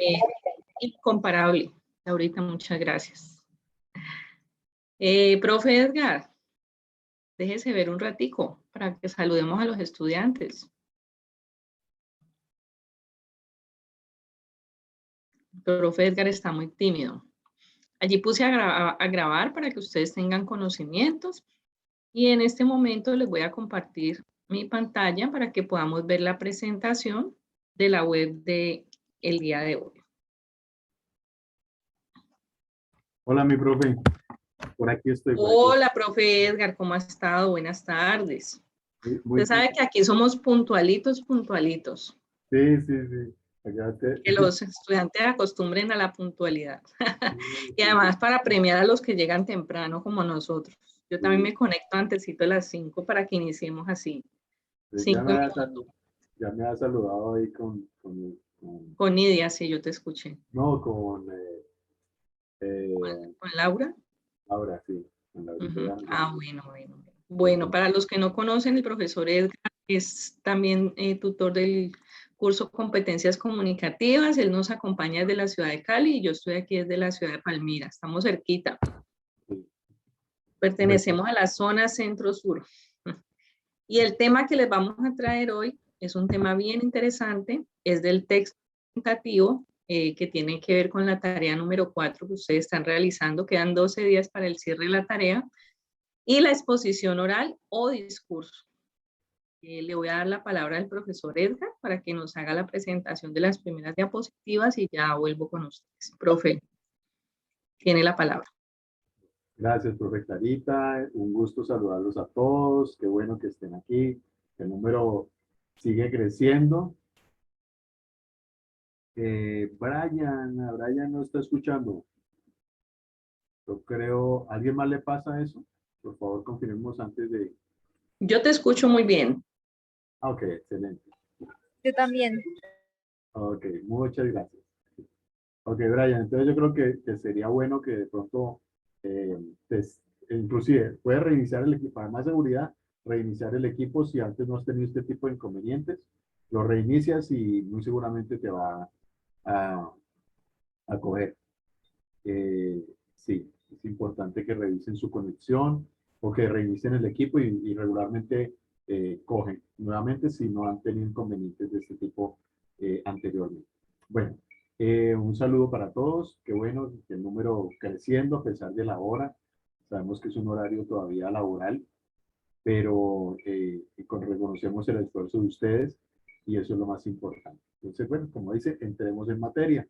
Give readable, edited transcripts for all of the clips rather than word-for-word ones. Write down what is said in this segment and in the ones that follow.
eh, incomparable. Ahorita, muchas gracias. Profe Edgar, déjese ver un ratico para que saludemos a los estudiantes. Profe Edgar está muy tímido. Allí puse a grabar para que ustedes tengan conocimientos y en este momento les voy a compartir mi pantalla para que podamos ver la presentación de la web de el día de hoy. Hola, mi profe. Por aquí estoy. Hola, profe Edgar, ¿cómo ha estado? Buenas tardes. Muy Usted sabe que aquí somos puntualitos, puntualitos. Sí. Que los estudiantes acostumbren a la puntualidad. Y además para premiar a los que llegan temprano como nosotros. Yo también me conecto antesito de las 5 para que iniciemos así. Ya me ha saludado ahí con Nidia, sí, yo te escuché. No, con Laura. Laura, sí. Con Laura, Bueno. Bueno, para los que no conocen, el profesor Edgar es también tutor del curso Competencias Comunicativas. Él nos acompaña desde la ciudad de Cali y yo estoy aquí desde la ciudad de Palmira. Estamos cerquita. Sí. Pertenecemos a la zona centro-sur. Y el tema que les vamos a traer hoy es un tema bien interesante. Es del texto presentativo que tiene que ver con la tarea número 4 que ustedes están realizando. Quedan 12 días para el cierre de la tarea. Y la exposición oral o discurso. Le voy a dar la palabra al profesor Edgar para que nos haga la presentación de las primeras diapositivas y ya vuelvo con ustedes. Profe, tiene la palabra. Gracias, profe Clarita. Un gusto saludarlos a todos. Qué bueno que estén aquí. El número sigue creciendo. Brian no está escuchando. Yo creo, ¿a alguien más le pasa eso? Por favor, confirmemos antes de... Yo te escucho muy bien. Ok, excelente. Yo también. Ok, muchas gracias. Ok, Brian, entonces yo creo que sería bueno que de pronto, inclusive, puedes reiniciar el equipo, para más seguridad, reiniciar el equipo si antes no has tenido este tipo de inconvenientes, lo reinicias y muy seguramente te va a coger. Sí, es importante que revisen su conexión o que reinicien el equipo y regularmente cogen nuevamente si no han tenido inconvenientes de este tipo anteriormente. Bueno, un saludo para todos. Qué bueno que el número creciendo a pesar de la hora. Sabemos que es un horario todavía laboral, pero reconocemos el esfuerzo de ustedes y eso es lo más importante. Entonces, bueno, como dice, entremos en materia.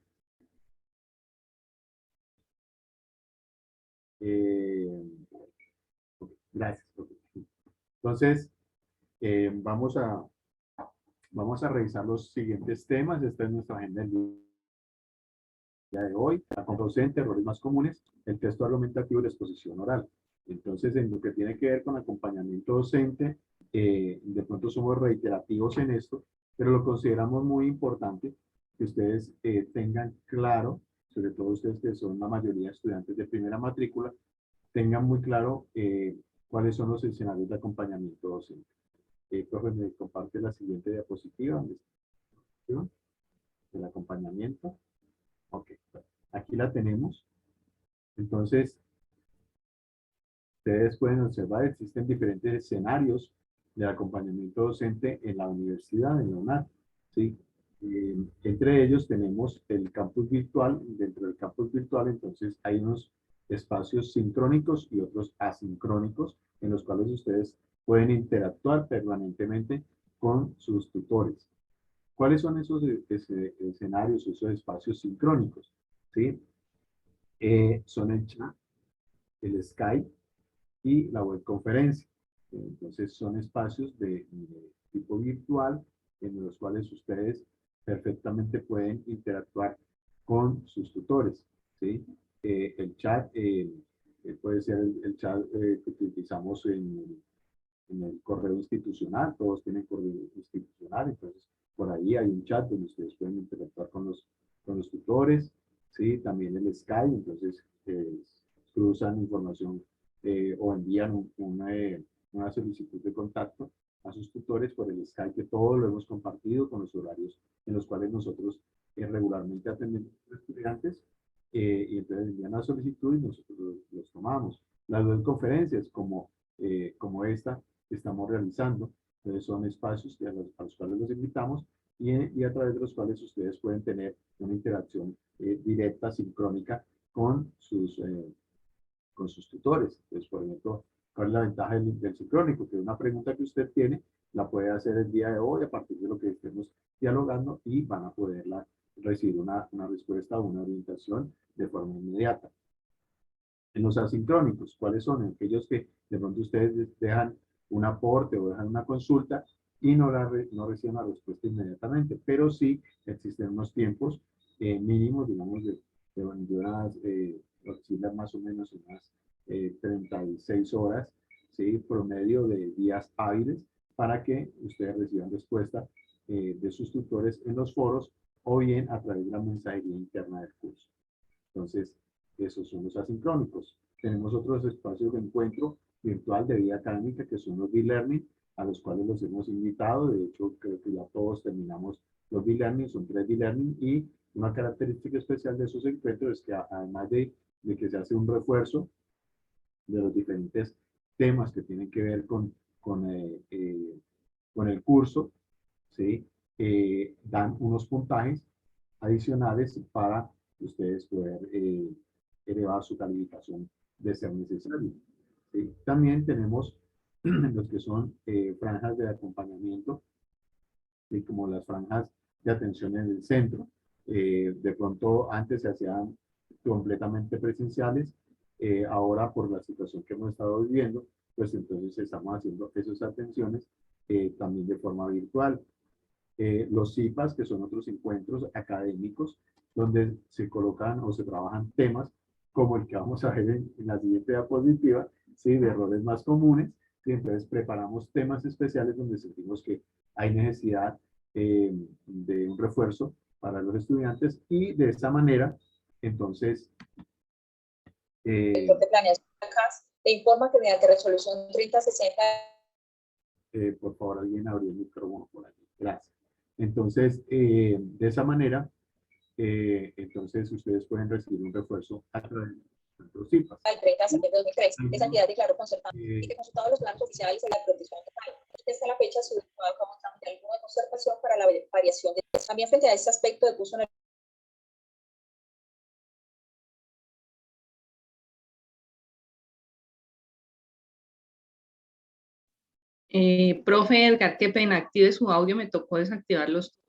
Gracias. Entonces, vamos a revisar los siguientes temas. Esta es nuestra agenda del día de hoy. La conducta docente, errores más comunes, el texto argumentativo y la exposición oral. Entonces, en lo que tiene que ver con acompañamiento docente, de pronto somos reiterativos en esto, pero lo consideramos muy importante que ustedes tengan claro, sobre todo ustedes que son la mayoría de estudiantes de primera matrícula, tengan muy claro cuáles son los escenarios de acompañamiento docente. Profe, me comparte la siguiente diapositiva. El acompañamiento. Ok, aquí la tenemos. Entonces, ustedes pueden observar, existen diferentes escenarios de acompañamiento docente en la universidad, en la UNAD. ¿Sí? Entre ellos tenemos el campus virtual. Dentro del campus virtual, entonces, hay unos espacios sincrónicos y otros asincrónicos en los cuales ustedes pueden interactuar permanentemente con sus tutores. ¿Cuáles son esos escenarios, esos espacios sincrónicos? ¿Sí? Son el chat, el Skype y la webconferencia. Entonces son espacios de tipo virtual en los cuales ustedes perfectamente pueden interactuar con sus tutores. ¿Sí? El chat puede ser el chat que utilizamos en el correo institucional. Todos tienen correo institucional, entonces por ahí hay un chat donde ustedes pueden interactuar con los tutores. ¿Sí? También el Skype, entonces cruzan información o envían una solicitud de contacto a sus tutores por el Skype, que todo lo hemos compartido con los horarios en los cuales nosotros regularmente atendemos a los estudiantes y entonces envían la solicitud y nosotros los tomamos. Las dos conferencias como esta que estamos realizando, entonces son espacios a los cuales los invitamos y a través de los cuales ustedes pueden tener una interacción directa, sincrónica con sus tutores. Entonces, por ejemplo, ¿cuál es la ventaja del sincrónico? Que una pregunta que usted tiene la puede hacer el día de hoy a partir de lo que estemos dialogando y van a poderla recibir una respuesta o una orientación de forma inmediata. En los asincrónicos, ¿cuáles son? Aquellos que de pronto ustedes dejan un aporte o dejan una consulta y no reciben la respuesta inmediatamente, pero sí existen unos tiempos mínimos, digamos, de unas, oscilan más o menos unas 36 horas, ¿sí? Promedio de días hábiles para que ustedes reciban respuesta de sus tutores en los foros o bien a través de la mensajería interna del curso. Entonces, esos son los asincrónicos. Tenemos otros espacios de encuentro virtual de vida académica que son los B-Learning, a los cuales los hemos invitado. De hecho, creo que ya todos terminamos los B-Learning, son 3 B-Learning y una característica especial de esos encuentros es que además de que se hace un refuerzo de los diferentes temas que tienen que ver con el curso, ¿sí? Dan unos puntajes adicionales para ustedes poder elevar su calificación de ser necesario. ¿Sí? También tenemos los que son franjas de acompañamiento, ¿sí? Como las franjas de atención en el centro. De pronto antes se hacían completamente presenciales, ahora por la situación que hemos estado viviendo, pues entonces estamos haciendo esas atenciones también de forma virtual. Los CIPAS, que son otros encuentros académicos, donde se colocan o se trabajan temas como el que vamos a ver en la siguiente diapositiva, ¿sí? De errores más comunes, y entonces preparamos temas especiales donde sentimos que hay necesidad de un refuerzo para los estudiantes y de esta manera, entonces... de planeación te informa que mediante resolución 3060... por favor, alguien abrió el micrófono por aquí. Gracias. Entonces, de esa manera, entonces ustedes pueden recibir un refuerzo a través de los CIPAS. Al 30 de septiembre de 2003, esa entidad declaró concertado y que consultado los planos oficiales de la protección total. Desde la fecha se ha como trámite alguna conservación para la variación de... También frente a este aspecto de puso en el... Profe Edgar, qué pena, active su audio, me tocó desactivarlos.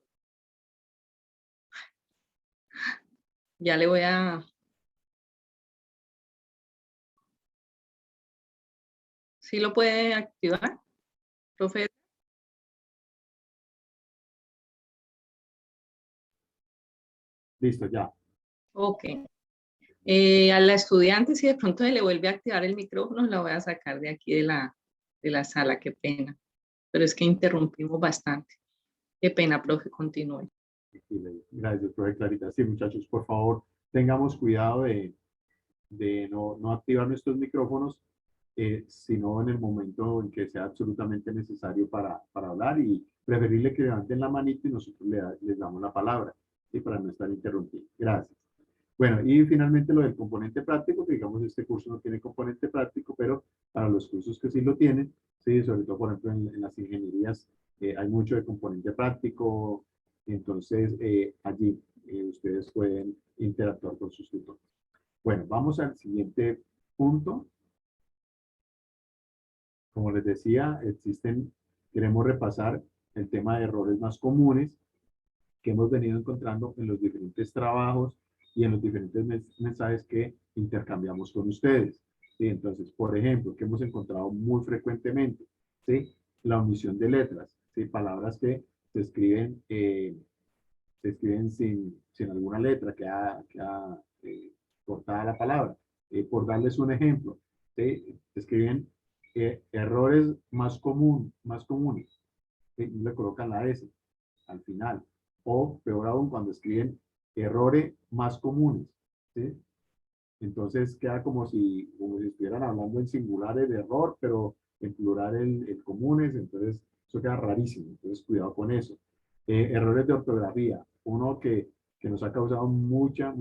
Ya le voy a... ¿Sí lo puede activar, profe? Listo, ya. Ok. A la estudiante, si de pronto se le vuelve a activar el micrófono, la voy a sacar de aquí de la sala, qué pena. Pero es que interrumpimos bastante. Qué pena, profe, continúe. Gracias, profe Clarita. Sí, muchachos, por favor, tengamos cuidado de no activar nuestros micrófonos, sino en el momento en que sea absolutamente necesario para hablar y preferirle que levanten la manita y nosotros les damos la palabra, ¿sí? Para no estar interrumpiendo. Gracias. Bueno, y finalmente lo del componente práctico, que digamos este curso no tiene componente práctico, pero para los cursos que sí lo tienen, sí, sobre todo por ejemplo en las ingenierías hay mucho de componente práctico, entonces allí ustedes pueden interactuar con sus tutores. Bueno, vamos al siguiente punto. Como les decía, queremos repasar el tema de errores más comunes que hemos venido encontrando en los diferentes trabajos y en los diferentes mensajes que intercambiamos con ustedes. ¿Sí? Entonces, por ejemplo, que hemos encontrado muy frecuentemente, ¿sí? La omisión de letras, ¿sí? Palabras que se escriben sin alguna letra, queda cortada la palabra. Por darles un ejemplo, ¿sí? Escriben errores más comunes, ¿sí? Le colocan la S al final. O peor aún, cuando escriben errores más comunes, ¿sí? Entonces queda como si estuvieran hablando en singulares de error, pero en plural el comunes, entonces eso queda rarísimo. Entonces cuidado con eso. Errores de ortografía. Uno que que nos ha causado mucha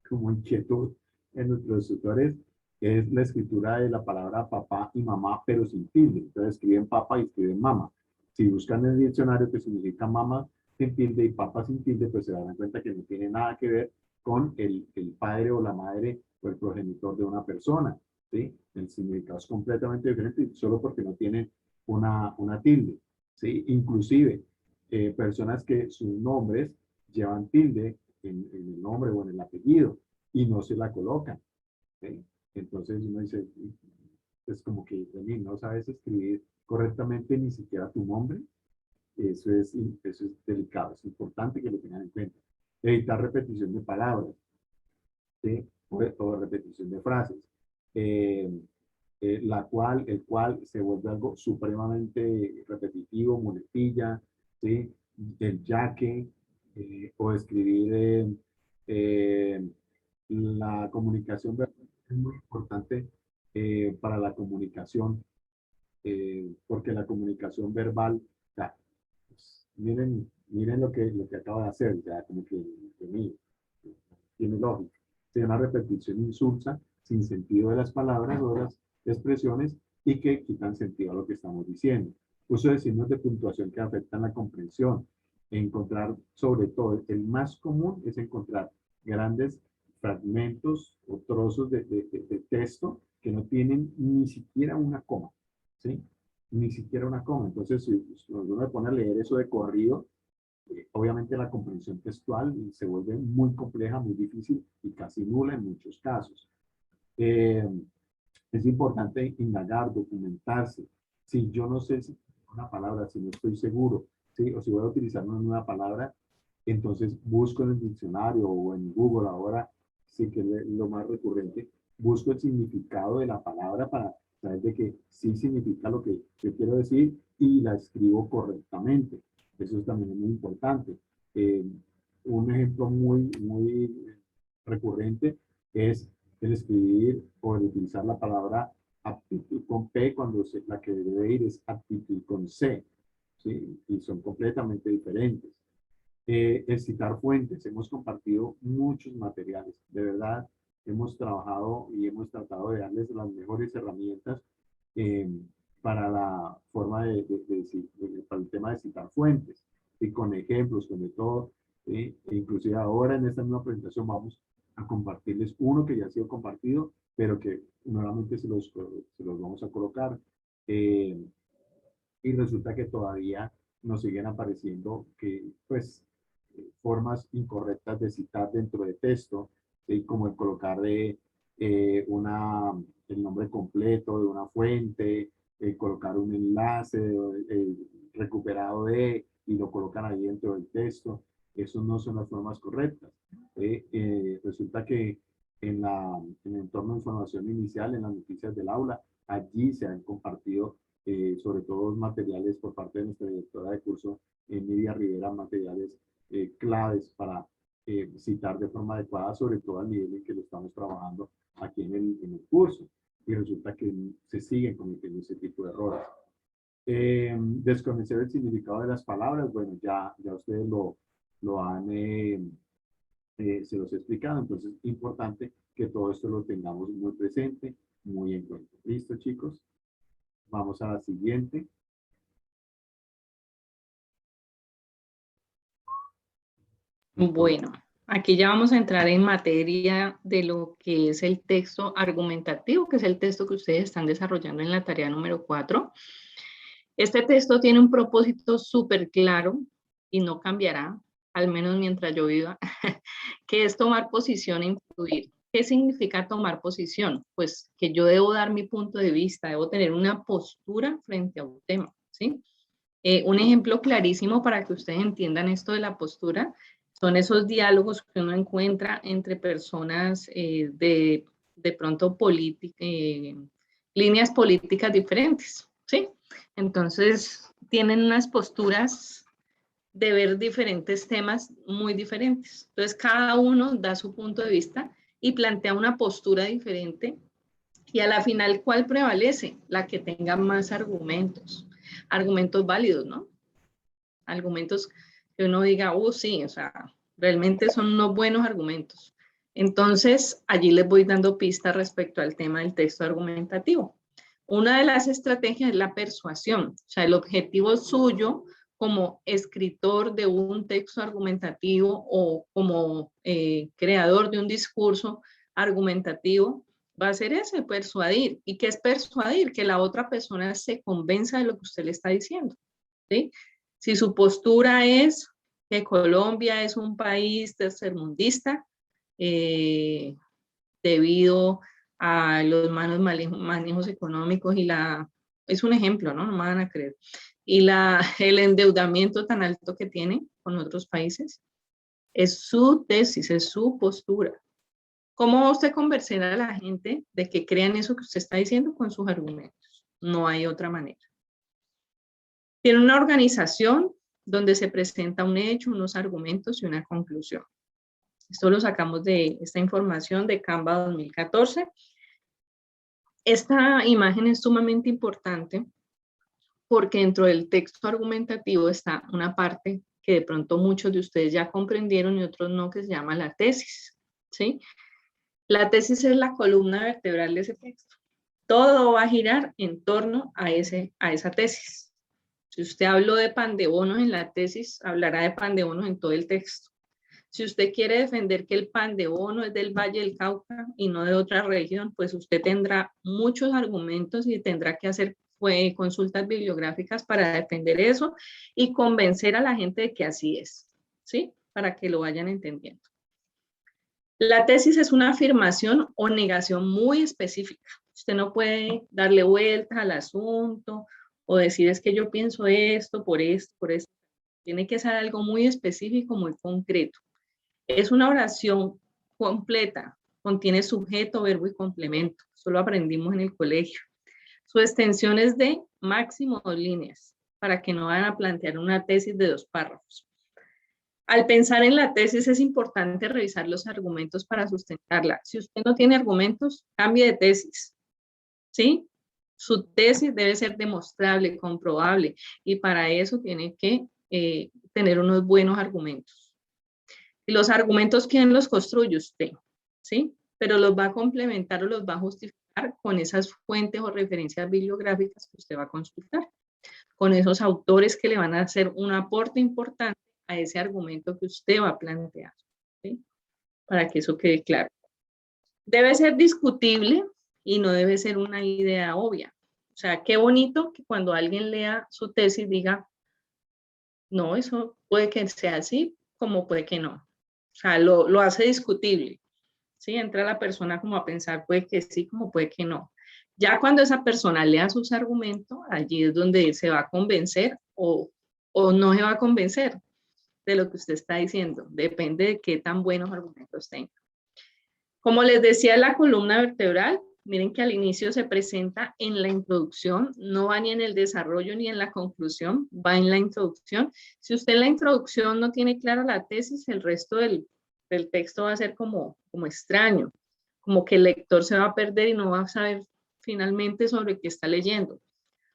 como inquietud en nuestros tutores, es la escritura de la palabra papá y mamá, pero sin tilde. Entonces escriben papá y escriben mamá. Si buscan en el diccionario que significa mamá sin tilde y papá sin tilde, pues se darán cuenta que no tiene nada que ver con el padre o la madre o el progenitor de una persona, ¿sí? El significado es completamente diferente solo porque no tienen una tilde, ¿sí? Inclusive, personas que sus nombres llevan tilde en el nombre o en el apellido y no se la colocan, ¿sí? Entonces uno dice, es como que no sabes escribir correctamente ni siquiera tu nombre. Eso es delicado, es importante que lo tengan en cuenta. Evitar repetición de palabras, ¿sí? O repetición de frases. El cual se vuelve algo supremamente repetitivo, muletilla, ¿sí? El ya que, o escribir la comunicación verbal es muy importante para la comunicación, porque la comunicación verbal, ya, pues, miren lo que acaba de hacer, ya como que tiene lógica. Es una repetición insulsa, sin sentido de las palabras o de las expresiones y que quitan sentido a lo que estamos diciendo. Uso de signos de puntuación que afectan la comprensión. Encontrar, sobre todo, el más común es encontrar grandes fragmentos o trozos de texto que no tienen ni siquiera una coma, ¿sí? Ni siquiera una coma. Entonces, si uno me pone a leer eso de corrido, obviamente la comprensión textual se vuelve muy compleja, muy difícil y casi nula en muchos casos. Es importante indagar, documentarse. Si yo no sé si una palabra, si no estoy seguro, ¿sí? O si voy a utilizar una nueva palabra, entonces busco en el diccionario o en Google ahora, sí que es lo más recurrente, busco el significado de la palabra para saber de que sí significa lo que yo quiero decir y la escribo correctamente. Eso también es muy importante. Un ejemplo muy recurrente es el escribir o el utilizar la palabra aptitud con P cuando la que debe ir es aptitud con C, ¿sí? Y son completamente diferentes. El citar fuentes, hemos compartido muchos materiales, de verdad, hemos trabajado y hemos tratado de darles las mejores herramientas eh, para la forma para el tema de citar fuentes, y con ejemplos, con de todo, e inclusive ahora en esta misma presentación vamos a compartirles uno que ya ha sido compartido, pero que nuevamente se los vamos a colocar. Y resulta que todavía nos siguen apareciendo que, pues, formas incorrectas de citar dentro de texto, ¿sí? Como el colocar el nombre completo de una fuente, colocar un enlace recuperado y lo colocan ahí dentro del texto. Eso no son las formas correctas. Resulta que en el entorno de información inicial, en las noticias del aula, allí se han compartido sobre todo materiales por parte de nuestra directora de curso, Nidia Rivera, materiales claves para citar de forma adecuada, sobre todo al nivel en que lo estamos trabajando aquí en el curso. Y resulta que se siguen cometiendo ese tipo de errores. Desconocer el significado de las palabras, bueno, ya ustedes lo han, se los he explicado, entonces es importante que todo esto lo tengamos muy presente, muy en cuenta. ¿Listo, chicos? Vamos a la siguiente. Bueno, aquí ya vamos a entrar en materia de lo que es el texto argumentativo, que es el texto que ustedes están desarrollando en la tarea número 4. Este texto tiene un propósito súper claro y no cambiará, al menos mientras yo viva, que es tomar posición e influir. ¿Qué significa tomar posición? Pues que yo debo dar mi punto de vista, debo tener una postura frente a un tema, ¿sí? Un ejemplo clarísimo para que ustedes entiendan esto de la postura son esos diálogos que uno encuentra entre personas de pronto líneas políticas diferentes, ¿sí? Entonces, tienen unas posturas de ver diferentes temas muy diferentes. Entonces, cada uno da su punto de vista y plantea una postura diferente y a la final, ¿cuál prevalece? La que tenga más argumentos válidos, ¿no? Argumentos que uno diga, sí, o sea, realmente son unos buenos argumentos. Entonces, allí les voy dando pistas respecto al tema del texto argumentativo. Una de las estrategias es la persuasión, o sea, el objetivo suyo como escritor de un texto argumentativo o como creador de un discurso argumentativo va a ser ese, persuadir. ¿Y qué es persuadir? Que la otra persona se convenza de lo que usted le está diciendo, ¿sí? Si su postura es que Colombia es un país tercermundista, debido a los malos manejos económicos y es un ejemplo, ¿no? No me van a creer. Y el endeudamiento tan alto que tiene con otros países, es su tesis, es su postura. ¿Cómo va usted a convencer a la gente de que crean eso que usted está diciendo con sus argumentos? No hay otra manera. Tiene una organización donde se presenta un hecho, unos argumentos y una conclusión. Esto lo sacamos de esta información de Canva 2014. Esta imagen es sumamente importante porque dentro del texto argumentativo está una parte que de pronto muchos de ustedes ya comprendieron y otros no, que se llama la tesis, ¿sí? La tesis es la columna vertebral de ese texto. Todo va a girar en torno a esa tesis. Si usted habló de pan de bonos en la tesis, hablará de pan de bonos en todo el texto. Si usted quiere defender que el pan de bono es del Valle del Cauca y no de otra región, pues usted tendrá muchos argumentos y tendrá que hacer consultas bibliográficas para defender eso y convencer a la gente de que así es, ¿sí? Para que lo vayan entendiendo. La tesis es una afirmación o negación muy específica. Usted no puede darle vueltas al asunto o decir es que yo pienso esto, por esto, por esto. Tiene que ser algo muy específico, muy concreto. Es una oración completa, contiene sujeto, verbo y complemento. Eso lo aprendimos en el colegio. Su extensión es de máximo 2 líneas, para que no vayan a plantear una tesis de 2 párrafos. Al pensar en la tesis es importante revisar los argumentos para sustentarla. Si usted no tiene argumentos, cambie de tesis, ¿sí? Su tesis debe ser demostrable, comprobable, y para eso tiene que tener unos buenos argumentos. Y los argumentos, ¿quién los construye? Usted, ¿sí? Pero los va a complementar o los va a justificar con esas fuentes o referencias bibliográficas que usted va a consultar, con esos autores que le van a hacer un aporte importante a ese argumento que usted va a plantear, ¿sí? Para que eso quede claro. Debe ser discutible y no debe ser una idea obvia. O sea, qué bonito que cuando alguien lea su tesis diga, no, eso puede que sea así, como puede que no. O sea, lo hace discutible, ¿sí? Entra la persona como a pensar, puede que sí, como puede que no. Ya cuando esa persona lea sus argumentos, allí es donde se va a convencer o no se va a convencer de lo que usted está diciendo. Depende de qué tan buenos argumentos tenga. Como les decía, la columna vertebral, miren que al inicio se presenta en la introducción, no va ni en el desarrollo ni en la conclusión, va en la introducción. Si usted en la introducción no tiene clara la tesis, el resto del texto va a ser como extraño, como que el lector se va a perder y no va a saber finalmente sobre qué está leyendo.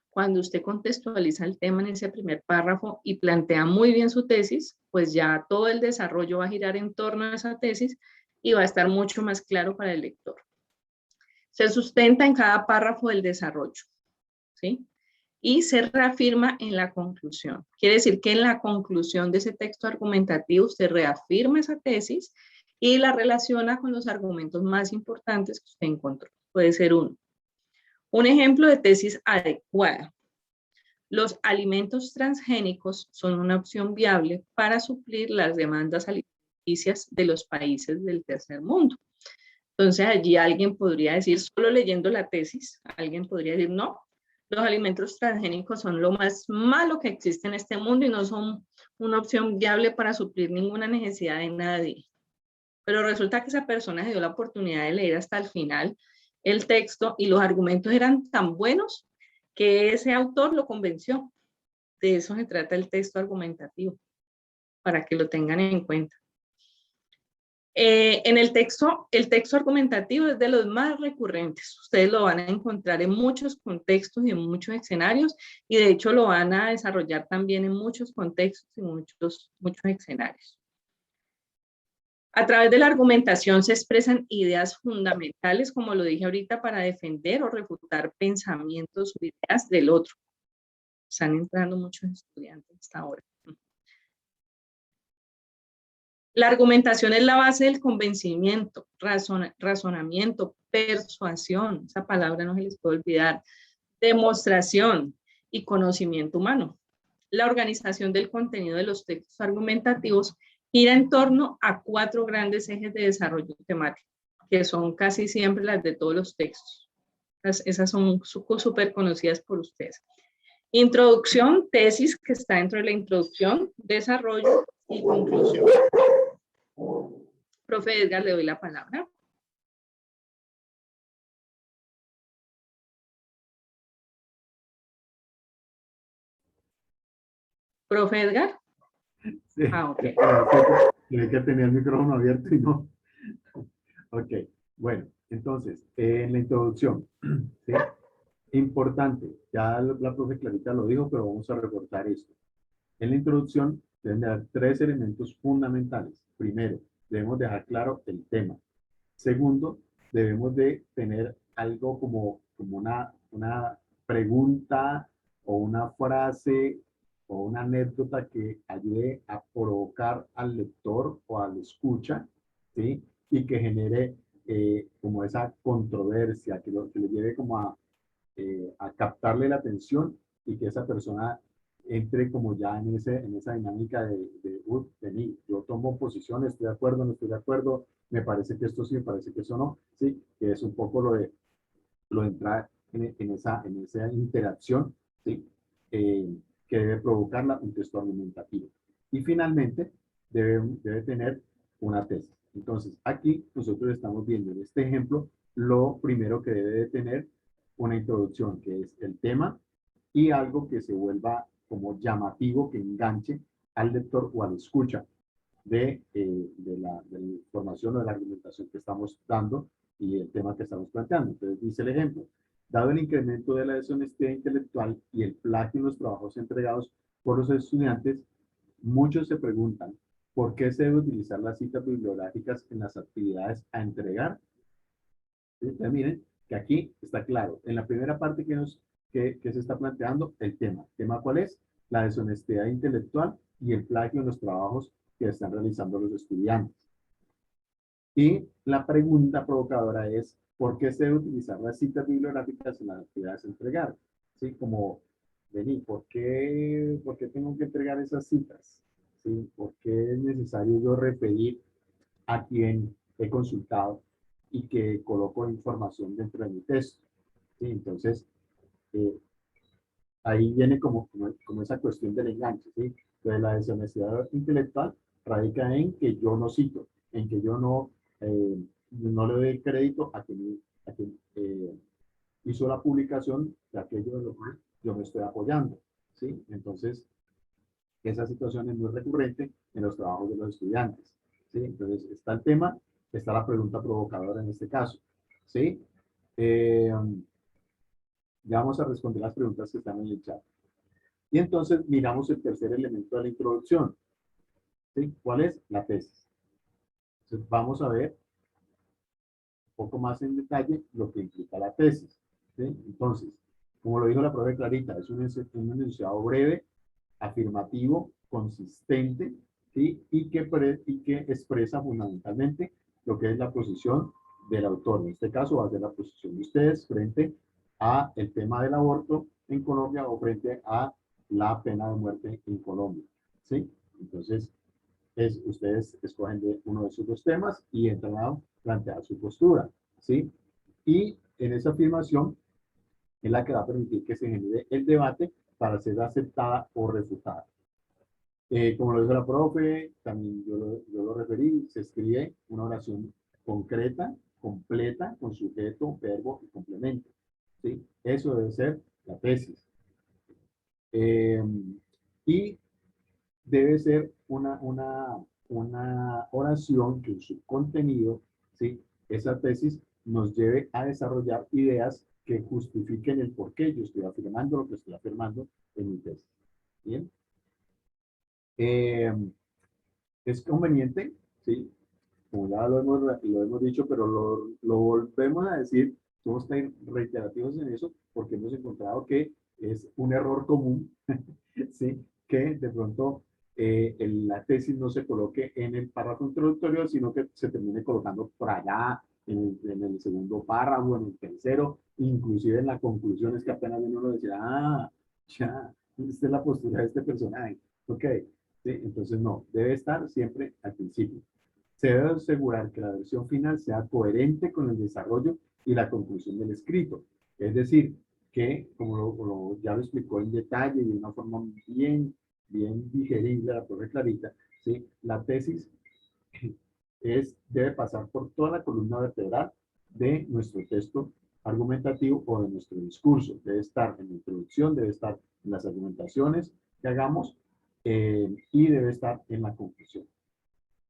Cuando usted contextualiza el tema en ese primer párrafo y plantea muy bien su tesis, pues ya todo el desarrollo va a girar en torno a esa tesis y va a estar mucho más claro para el lector. Se sustenta en cada párrafo del desarrollo, ¿sí? Y se reafirma en la conclusión. Quiere decir que en la conclusión de ese texto argumentativo usted reafirma esa tesis y la relaciona con los argumentos más importantes que usted encontró. Puede ser uno. Un ejemplo de tesis adecuada. Los alimentos transgénicos son una opción viable para suplir las demandas alimenticias de los países del tercer mundo. Entonces allí alguien podría decir, solo leyendo la tesis, alguien podría decir, no, los alimentos transgénicos son lo más malo que existe en este mundo y no son una opción viable para suplir ninguna necesidad de nadie. Pero resulta que esa persona se dio la oportunidad de leer hasta el final el texto y los argumentos eran tan buenos que ese autor lo convenció. De eso se trata el texto argumentativo, para que lo tengan en cuenta. En el texto argumentativo es de los más recurrentes. Ustedes lo van a encontrar en muchos contextos y en muchos escenarios, y de hecho lo van a desarrollar también en muchos contextos y muchos escenarios. A través de la argumentación se expresan ideas fundamentales, como lo dije ahorita, para defender o refutar pensamientos o ideas del otro. Están entrando muchos estudiantes hasta ahora. La argumentación es la base del convencimiento, razonamiento, persuasión, esa palabra no se les puede olvidar, demostración y conocimiento humano. La organización del contenido de los textos argumentativos gira en torno a 4 grandes ejes de desarrollo temático, que son casi siempre las de todos los textos. Esas son súper conocidas por ustedes. Introducción, tesis, que está dentro de la introducción, desarrollo y conclusión. Profe Edgar, le doy la palabra. Profe Edgar. Sí. Ok. Creí que tenía el micrófono abierto y no. Ok, bueno, entonces, en la introducción, ¿sí? Importante, ya la profe Clarita lo dijo, pero vamos a reportar esto. En la introducción deben de haber 3 elementos fundamentales. Primero, debemos dejar claro el tema. Segundo, debemos de tener algo como una pregunta o una frase o una anécdota que ayude a provocar al lector o al escucha, ¿sí? Y que genere como esa controversia, que le lleve como a captarle la atención y que esa persona entre como ya en esa dinámica de yo tomo posición, estoy de acuerdo, no estoy de acuerdo, me parece que esto sí, me parece que eso no, sí, que es un poco lo de entrar en esa interacción, sí, que debe provocarla un texto argumentativo. Y finalmente, debe tener una tesis. Entonces, aquí nosotros estamos viendo en este ejemplo lo primero que debe de tener una introducción, que es el tema y algo que se vuelva como llamativo, que enganche al lector o al escucha de la información o de la argumentación que estamos dando y el tema que estamos planteando. Entonces dice el ejemplo, dado el incremento de la deshonestidad intelectual y el plagio en los trabajos entregados por los estudiantes, muchos se preguntan, ¿por qué se debe utilizar las citas bibliográficas en las actividades a entregar? Entonces, miren que aquí está claro, en la primera parte que se está planteando, el tema. ¿El tema cuál es? La deshonestidad intelectual y el plagio en los trabajos que están realizando los estudiantes. Y la pregunta provocadora es, ¿por qué se debe utilizar las citas bibliográficas en las actividades a entregar? ¿Sí? Como, vení, ¿por qué tengo que entregar esas citas? ¿Sí? ¿Por qué es necesario yo referir a quien he consultado y que coloco información dentro de mi texto? ¿Sí? Entonces, ahí viene como esa cuestión del enganche, ¿sí? Entonces, la deshonestidad intelectual radica en que yo no cito, en que yo no le doy crédito a quien hizo la publicación de aquello de lo que yo me estoy apoyando, ¿sí? Entonces, esa situación es muy recurrente en los trabajos de los estudiantes, ¿sí? Entonces, está el tema, está la pregunta provocadora en este caso, ¿sí? Ya vamos a responder las preguntas que están en el chat. Y entonces miramos el tercer elemento de la introducción, ¿sí? ¿Cuál es? La tesis. Entonces, vamos a ver un poco más en detalle lo que implica la tesis, ¿sí? Entonces, como lo dijo la profe Clarita, es un enunciado breve, afirmativo, consistente, ¿sí? y que expresa fundamentalmente lo que es la posición del autor. En este caso va a ser la posición de ustedes frente a el tema del aborto en Colombia o frente a la pena de muerte en Colombia, ¿sí? Entonces, ustedes escogen uno de esos 2 temas y entran a plantear su postura, ¿sí? Y en esa afirmación es la que va a permitir que se genere el debate para ser aceptada o refutada. Como lo dijo la profe, también yo lo referí, se escribe una oración concreta, completa, con sujeto, verbo y complemento, ¿sí? Eso debe ser la tesis. Y debe ser una oración que en su contenido, ¿sí? Esa tesis nos lleve a desarrollar ideas que justifiquen el por qué yo estoy afirmando lo que estoy afirmando en mi tesis. ¿Bien? Es conveniente, ¿sí? Como ya lo hemos dicho, pero lo volvemos a decir, somos tan reiterativos en eso, porque hemos encontrado que es un error común, ¿sí? Que de pronto la tesis no se coloque en el párrafo introductorio, sino que se termine colocando por allá, en el segundo párrafo, en el tercero, inclusive en la conclusión es que apenas uno decía, ya, esta es la postura de este personaje, ok, ¿sí? Entonces no, debe estar siempre al principio. Se debe asegurar que la versión final sea coherente con el desarrollo y la conclusión del escrito. Es decir, que, como ya lo explicó en detalle y de una forma bien digerible la profe Clarita, ¿sí? La tesis debe pasar por toda la columna vertebral de nuestro texto argumentativo o de nuestro discurso. Debe estar en la introducción, debe estar en las argumentaciones que hagamos y debe estar en la conclusión.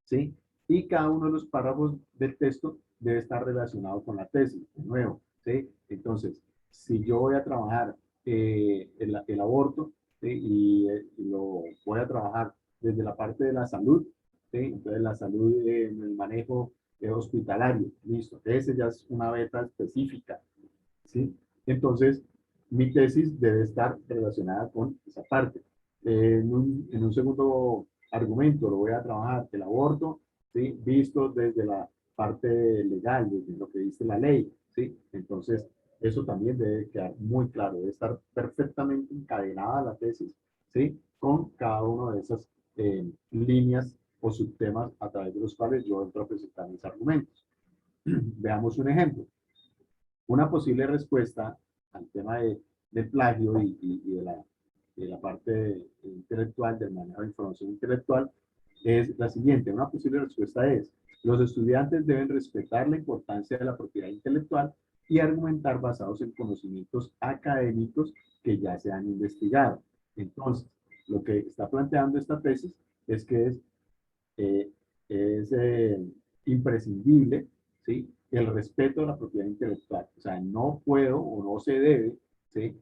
¿Sí? Y cada uno de los párrafos del texto debe estar relacionado con la tesis, de nuevo, ¿sí? Entonces, si yo voy a trabajar el aborto, ¿sí? Y lo voy a trabajar desde la parte de la salud, ¿sí? Entonces la salud en el manejo hospitalario, listo, ese ya es una beta específica, ¿sí? Entonces, mi tesis debe estar relacionada con esa parte. En un segundo argumento lo voy a trabajar el aborto, ¿sí? Visto desde la parte legal, desde lo que dice la ley, ¿sí? Entonces, eso también debe quedar muy claro, debe estar perfectamente encadenada la tesis, ¿sí? Con cada una de esas líneas o subtemas a través de los cuales yo entro a presentar mis argumentos. Veamos un ejemplo. Una posible respuesta al tema del plagio y de la parte intelectual, del manejo de información intelectual, es la siguiente. Una posible respuesta es, los estudiantes deben respetar la importancia de la propiedad intelectual y argumentar basados en conocimientos académicos que ya se han investigado. Entonces, lo que está planteando esta tesis es que eh, es imprescindible, ¿sí? El respeto a la propiedad intelectual. O sea, no puedo o no se debe, ¿sí?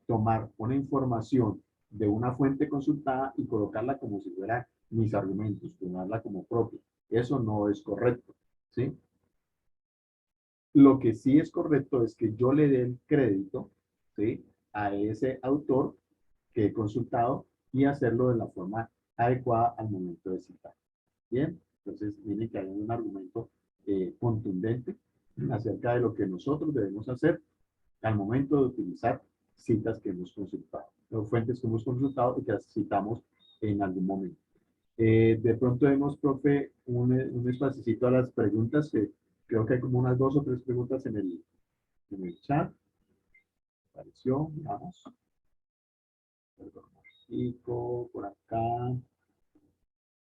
Tomar una información de una fuente consultada y colocarla como si fuera mis argumentos, tomarla como propia. Eso no es correcto, ¿sí? Lo que sí es correcto es que yo le dé el crédito, ¿sí? A ese autor que he consultado y hacerlo de la forma adecuada al momento de citar. Bien, entonces tiene que haber un argumento contundente acerca de lo que nosotros debemos hacer al momento de utilizar citas que hemos consultado, o fuentes que hemos consultado y que citamos en algún momento. De pronto vemos, profe, un espacito a las preguntas, que creo que hay como unas 2 o 3 preguntas en el chat. Apareció, miramos. Perdón, por acá.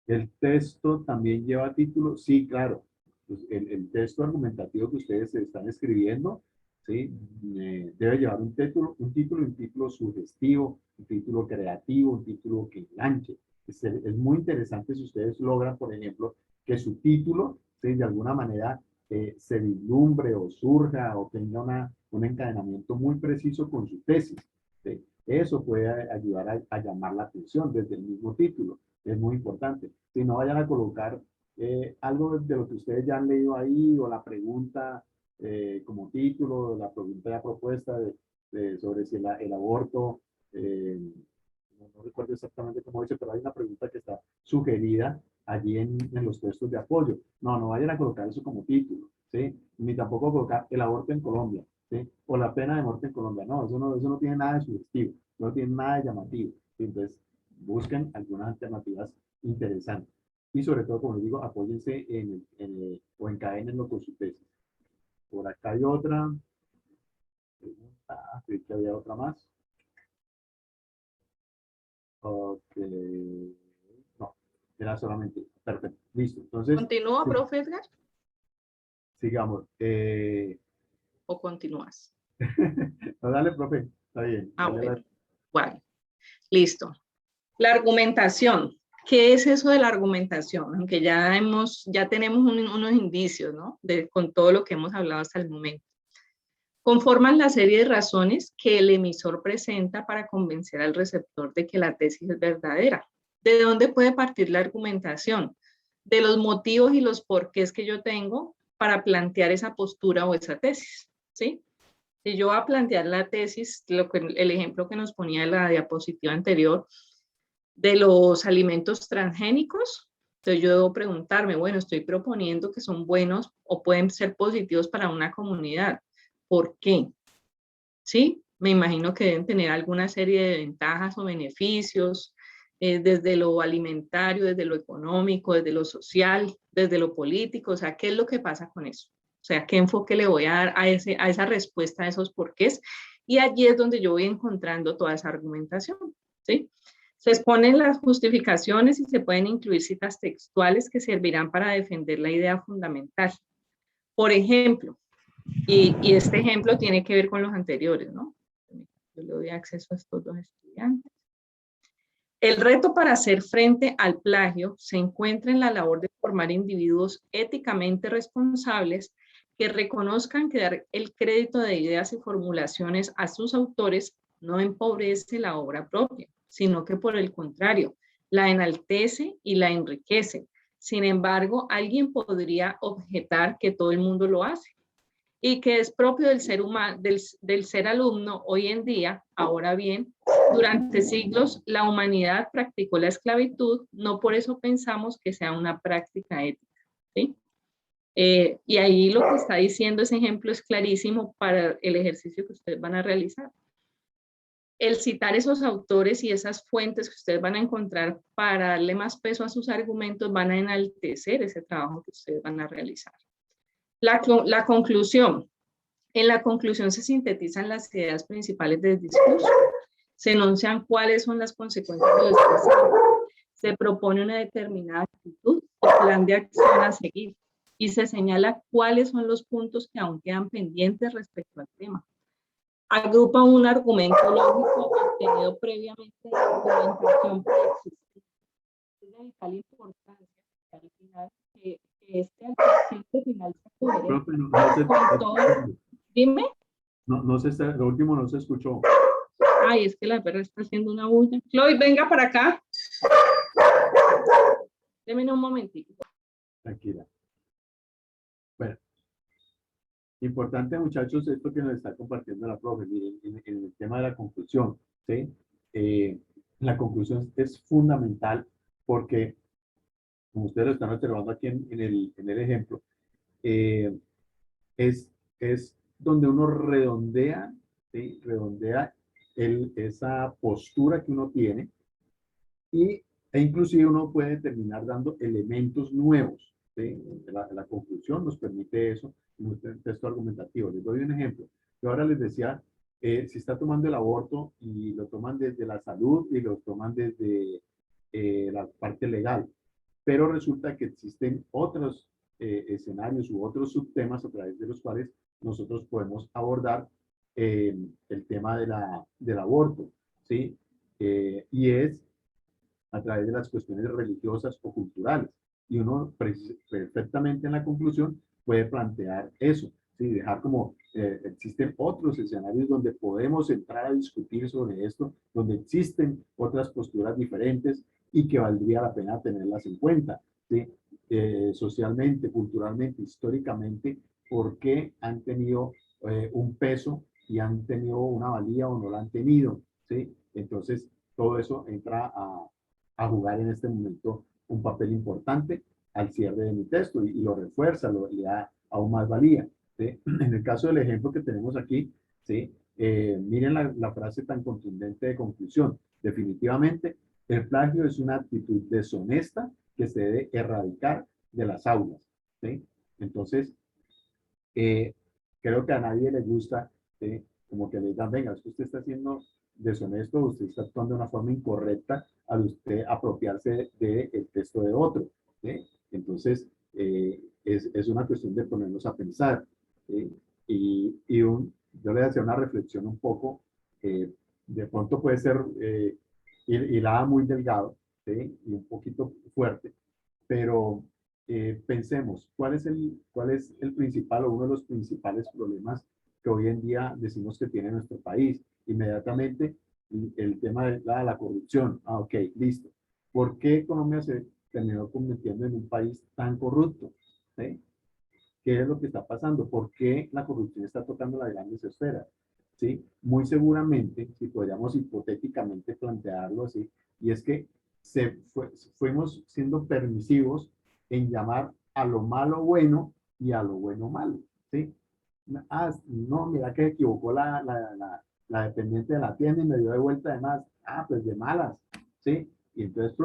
¿El texto también lleva título? Sí, claro. Pues el texto argumentativo que ustedes están escribiendo, ¿sí? Debe llevar un título sugestivo, un título creativo, un título que enganche. Es muy interesante si ustedes logran, por ejemplo, que su título, ¿sí? De alguna manera se vislumbre o surja o tenga un encadenamiento muy preciso con su tesis, ¿sí? Eso puede ayudar a llamar la atención desde el mismo título. Es muy importante. Si no vayan a colocar algo de lo que ustedes ya han leído ahí o la pregunta como título, la pregunta ya propuesta sobre si el aborto, no recuerdo exactamente cómo dice, pero hay una pregunta que está sugerida allí en los textos de apoyo. No vayan a colocar eso como título, ¿sí? Ni tampoco colocar el aborto en Colombia, ¿sí? O la pena de muerte en Colombia. No, eso no tiene nada de sugestivo, no tiene nada de llamativo. ¿Sí? Entonces, busquen algunas alternativas interesantes. Y sobre todo, como les digo, apóyense o encadénenlo con su tesis. Por acá hay otra pregunta. Creí que había otra más. Ok. No, era solamente. Perfecto. Listo. Entonces, ¿Continúa, sí, profe Edgar? sigamos. ¿O continúas? No, dale, profe. Está bien. Ah, Dale bueno. Bueno, listo. La argumentación. ¿Qué es eso de la argumentación? Aunque ya tenemos unos indicios, ¿no? Con todo lo que hemos hablado hasta el momento. Conforman la serie de razones que el emisor presenta para convencer al receptor de que la tesis es verdadera. ¿De dónde puede partir la argumentación? De los motivos y los porqués que yo tengo para plantear esa postura o esa tesis, ¿sí? Si yo voy a plantear la tesis, el ejemplo que nos ponía en la diapositiva anterior, de los alimentos transgénicos, entonces yo debo preguntarme, bueno, estoy proponiendo que son buenos o pueden ser positivos para una comunidad. ¿Por qué? ¿Sí? Me imagino que deben tener alguna serie de ventajas o beneficios, desde lo alimentario, desde lo económico, desde lo social, desde lo político. O sea, ¿qué es lo que pasa con eso? O sea, ¿qué enfoque le voy a dar a esa respuesta, a esos porqués? Y allí es donde yo voy encontrando toda esa argumentación, ¿sí? Se exponen las justificaciones y se pueden incluir citas textuales que servirán para defender la idea fundamental. Por ejemplo, y este ejemplo tiene que ver con los anteriores, ¿no? Yo le doy acceso a estos dos estudiantes. El reto para hacer frente al plagio se encuentra en la labor de formar individuos éticamente responsables que reconozcan que dar el crédito de ideas y formulaciones a sus autores no empobrece la obra propia, sino que por el contrario, la enaltece y la enriquece. Sin embargo, alguien podría objetar que todo el mundo lo hace y que es propio del ser humano, del ser alumno hoy en día. Ahora bien, durante siglos la humanidad practicó la esclavitud, no por eso pensamos que sea una práctica ética, ¿sí? Y ahí lo que está diciendo ese ejemplo es clarísimo para el ejercicio que ustedes van a realizar. El citar esos autores y esas fuentes que ustedes van a encontrar para darle más peso a sus argumentos van a enaltecer ese trabajo que ustedes van a realizar. La conclusión. En la conclusión se sintetizan las ideas principales del discurso. Se enuncian cuáles son las consecuencias de lo expresado. Se propone una determinada actitud o plan de acción a seguir. Y se señala cuáles son los puntos que aún quedan pendientes respecto al tema. Agrupa un argumento lógico obtenido previamente de la argumentación preexistente. Es de vital importancia al final que este final se coherente con todo. Dime. No se está, lo último no se escuchó. Ay, es que la perra está haciendo una bulla. Chloe, venga para acá. Deme un momentito. Tranquila. Bueno, importante, muchachos, esto que nos está compartiendo la profe, miren, en el tema de la conclusión, ¿sí? La conclusión es fundamental porque, como ustedes lo están observando aquí en el ejemplo, es donde uno redondea, ¿sí? Redondea esa postura que uno tiene e inclusive uno puede terminar dando elementos nuevos, ¿sí? La conclusión nos permite eso en un texto argumentativo. Les doy un ejemplo. Yo ahora les decía, si está tomando el aborto y lo toman desde la salud y lo toman desde la parte legal, pero resulta que existen otros escenarios u otros subtemas a través de los cuales nosotros podemos abordar el tema del aborto, ¿sí? Y es a través de las cuestiones religiosas o culturales. Y uno perfectamente en la conclusión puede plantear eso, ¿sí? Dejar como existen otros escenarios donde podemos entrar a discutir sobre esto, donde existen otras posturas diferentes y que valdría la pena tenerlas en cuenta, ¿sí? Socialmente, culturalmente, históricamente, por qué han tenido un peso y han tenido una valía o no la han tenido, ¿sí? Entonces, todo eso entra a jugar en este momento un papel importante al cierre de mi texto y lo refuerza, le da aún más valía, ¿sí? En el caso del ejemplo que tenemos aquí, ¿sí? Miren la frase tan contundente de conclusión. Definitivamente, el plagio es una actitud deshonesta que se debe erradicar de las aulas, ¿sí? Entonces, creo que a nadie le gusta, ¿sí? Como que le digan, venga, es que usted está haciendo deshonesto, usted está actuando de una forma incorrecta al usted apropiarse del texto de otro, ¿sí? Entonces, es una cuestión de ponernos a pensar, ¿sí? Yo le hacía una reflexión un poco, de pronto puede ser hilada muy delgado, ¿sí? Y un poquito poquito fuerte, pero pensemos, ¿cuál es el principal o uno de los principales problemas que hoy en día decimos que tiene nuestro país? Inmediatamente, el tema de la corrupción. Ah, ok, listo. ¿Por qué Colombia se terminó convirtiendo en un país tan corrupto? ¿Sí? ¿Qué es lo que está pasando? ¿Por qué la corrupción está tocando las grandes esferas? ¿Sí? Muy seguramente, si podríamos hipotéticamente plantearlo así, y es que fuimos siendo permisivos en llamar a lo malo bueno y a lo bueno malo. ¿Sí? Ah, no, mira que se equivocó la dependiente de la tienda y me dio de vuelta de más. Ah, pues de malas. ¿Sí? Y entonces,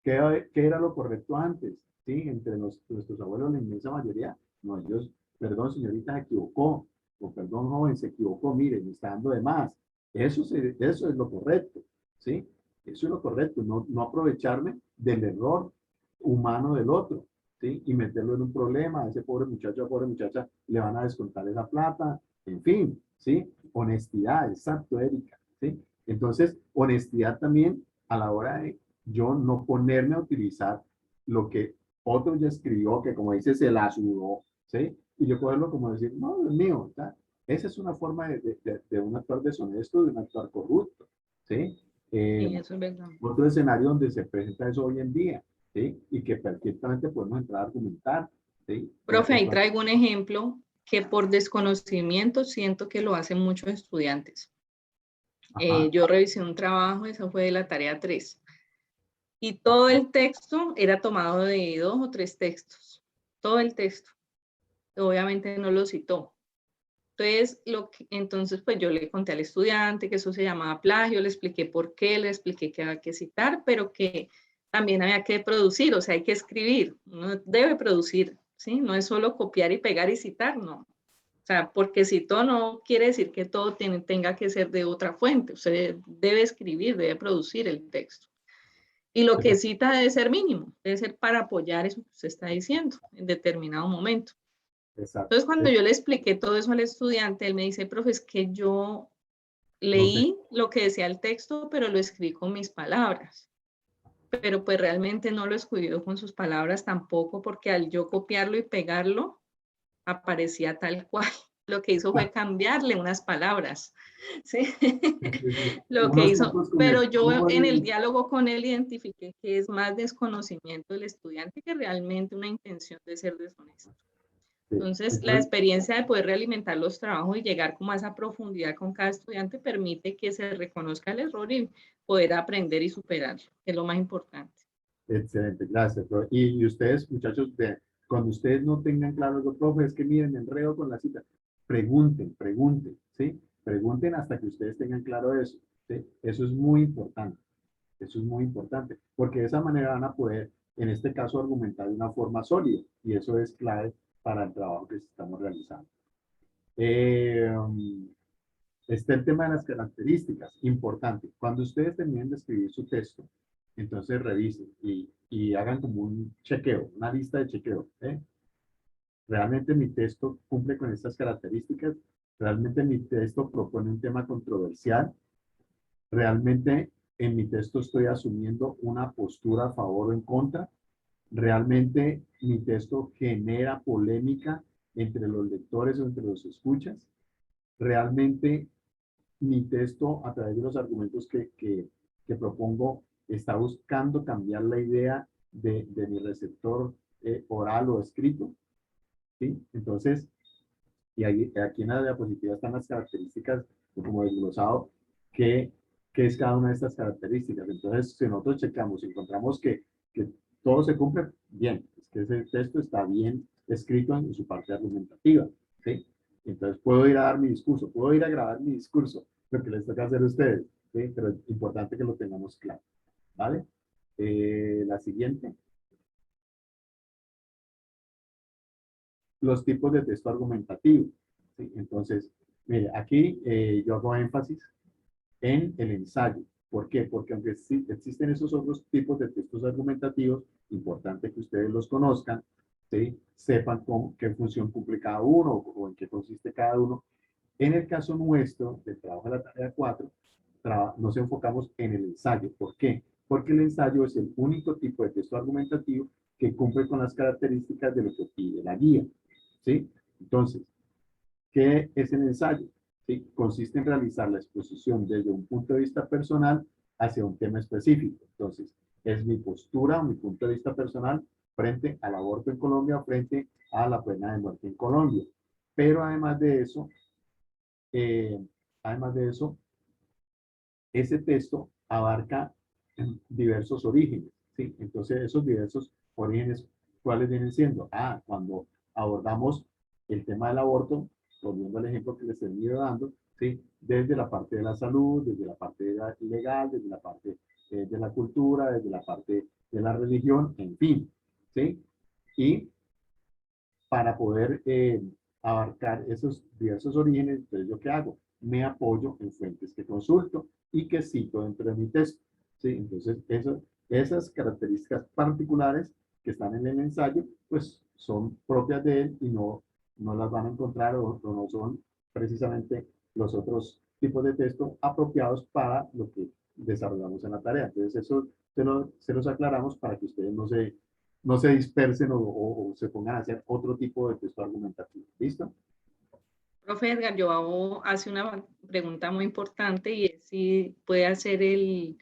¿qué era lo correcto antes? ¿Sí? Entre nuestros abuelos, la inmensa mayoría, no, ellos, perdón, señorita, se equivocó, o perdón, joven, se equivocó, mire, me está dando de más. Eso es lo correcto, ¿sí? Eso es lo correcto, no aprovecharme del error humano del otro, ¿sí? Y meterlo en un problema, a ese pobre muchacho o pobre muchacha le van a descontar esa plata, en fin, ¿sí? Honestidad, exacto, Erika, ¿sí? Entonces, honestidad también a la hora de yo no ponerme a utilizar lo que otro ya escribió, que como dice, se la sudó, ¿sí? Y yo poderlo como decir, no, Dios mío, ¿tá? Esa es una forma de un actuar deshonesto, de un actuar corrupto, ¿sí? Sí, eso es verdad. Otro escenario donde se presenta eso hoy en día, ¿sí? Y que perfectamente podemos entrar a argumentar, ¿sí? Profe, ahí traigo un ejemplo que por desconocimiento siento que lo hacen muchos estudiantes. Yo revisé un trabajo, esa fue de la tarea 3, y todo el texto era tomado de 2 o 3 textos, todo el texto. Obviamente no lo citó. Entonces, pues yo le conté al estudiante que eso se llamaba plagio, le expliqué por qué, le expliqué que había que citar, pero que también había que producir, o sea, hay que escribir, uno debe producir, ¿sí? No es solo copiar y pegar y citar, no. O sea, porque citó no quiere decir que todo tenga que ser de otra fuente, usted debe escribir, debe producir el texto. Y lo que cita debe ser mínimo, debe ser para apoyar eso que usted está diciendo en determinado momento. Exacto. Entonces, cuando yo le expliqué todo eso al estudiante, él me dice, profe, es que yo leí lo que decía el texto, pero lo escribí con mis palabras. Pero pues realmente no lo escribió con sus palabras tampoco, porque al yo copiarlo y pegarlo, aparecía tal cual. Lo que hizo fue cambiarle unas palabras. ¿Sí? Lo que hizo, pero yo en el diálogo con él identifiqué que es más desconocimiento del estudiante que realmente una intención de ser deshonesto. Entonces, la experiencia de poder realimentar los trabajos y llegar como a esa profundidad con cada estudiante permite que se reconozca el error y poder aprender y superarlo, que es lo más importante. Excelente, gracias. Y ustedes, muchachos, cuando ustedes no tengan claro los profes, es que miren, me enredo con la cita. Pregunten, ¿sí? Pregunten hasta que ustedes tengan claro eso, ¿sí? Eso es muy importante. Eso es muy importante, porque de esa manera van a poder, en este caso, argumentar de una forma sólida, y eso es clave para el trabajo que estamos realizando. Está el tema de las características, importante. Cuando ustedes terminen de escribir su texto, entonces revisen y hagan como un chequeo, una lista de chequeo. ¿Realmente mi texto cumple con estas características? ¿Realmente mi texto propone un tema controversial? ¿Realmente en mi texto estoy asumiendo una postura a favor o en contra? ¿Realmente mi texto genera polémica entre los lectores o entre los escuchas? ¿Realmente mi texto, a través de los argumentos que propongo, está buscando cambiar la idea de mi receptor oral o escrito? ¿Sí? Entonces, aquí en la diapositiva están las características, como desglosado, ¿qué es cada una de estas características? Entonces, si nosotros checamos y encontramos que todo se cumple, bien, es que ese texto está bien escrito en su parte argumentativa, ¿sí? Entonces, puedo ir a dar mi discurso, puedo ir a grabar mi discurso, lo que les toca hacer a ustedes, ¿sí? Pero es importante que lo tengamos claro, ¿vale? La siguiente. Los tipos de texto argumentativo, ¿sí? Entonces, mire, aquí yo hago énfasis en el ensayo. ¿Por qué? Porque aunque existen esos otros tipos de textos argumentativos, importante que ustedes los conozcan, ¿sí? Sepan qué función cumple cada uno o en qué consiste cada uno. En el caso nuestro, del trabajo de la tarea 4, nos enfocamos en el ensayo. ¿Por qué? porque el ensayo es el único tipo de texto argumentativo que cumple con las características de lo que pide la guía, ¿sí? Entonces, ¿qué es el ensayo? ¿Sí? Consiste en realizar la exposición desde un punto de vista personal hacia un tema específico. Entonces, es mi postura, mi punto de vista personal frente al aborto en Colombia, frente a la pena de muerte en Colombia. Pero eh, además de eso, ese texto abarca diversos orígenes, ¿sí? Entonces, esos diversos orígenes, ¿cuáles vienen siendo? Cuando abordamos el tema del aborto, volviendo al ejemplo que les he venido dando, ¿sí? Desde la parte de la salud, desde la parte legal, desde la parte de la cultura, desde la parte de la religión, en fin, ¿sí? Y para poder abarcar esos diversos orígenes, entonces, ¿yo qué hago? Me apoyo en fuentes que consulto y que cito dentro de mi texto, ¿sí? Entonces, esas características particulares que están en el ensayo, pues son propias de él y no las van a encontrar o no son precisamente los otros tipos de texto apropiados para lo que desarrollamos en la tarea. Entonces, eso se los aclaramos para que ustedes no se dispersen o se pongan a hacer otro tipo de texto argumentativo. ¿Listo? Profe Edgar, yo hace una pregunta muy importante y es si puede hacer el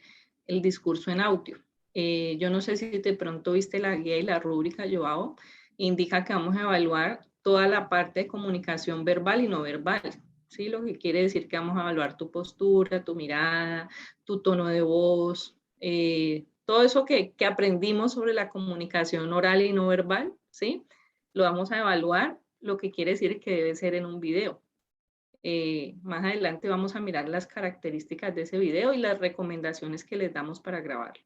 discurso en audio. Yo no sé si de pronto viste la guía y la rúbrica, Joao, indica que vamos a evaluar toda la parte de comunicación verbal y no verbal. ¿Sí? Lo que quiere decir que vamos a evaluar tu postura, tu mirada, tu tono de voz, todo eso que aprendimos sobre la comunicación oral y no verbal, ¿sí? Lo vamos a evaluar, lo que quiere decir que debe ser en un video. Más adelante vamos a mirar las características de ese video y las recomendaciones que les damos para grabarlo.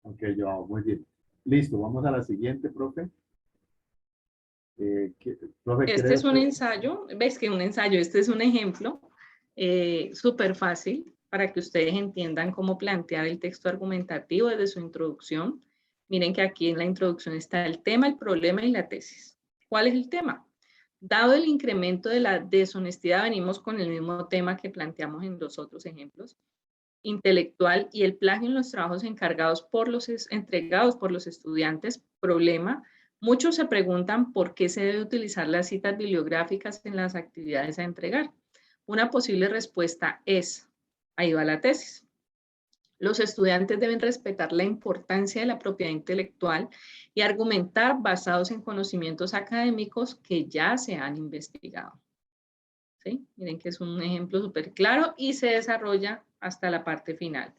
Ok, Joao, muy bien. Listo, vamos a la siguiente, profe. Profe, Este es un ensayo, ves que un ensayo, este es un ejemplo súper fácil para que ustedes entiendan cómo plantear el texto argumentativo desde su introducción. Miren que aquí en la introducción está el tema, el problema y la tesis. ¿Cuál es el tema? Dado el incremento de la deshonestidad, venimos con el mismo tema que planteamos en los otros ejemplos, intelectual y el plagio en los trabajos entregados por los estudiantes, problema. Muchos se preguntan por qué se debe utilizar las citas bibliográficas en las actividades a entregar. Una posible respuesta es, ahí va la tesis. Los estudiantes deben respetar la importancia de la propiedad intelectual y argumentar basados en conocimientos académicos que ya se han investigado. ¿Sí? Miren que es un ejemplo súper claro y se desarrolla hasta la parte final,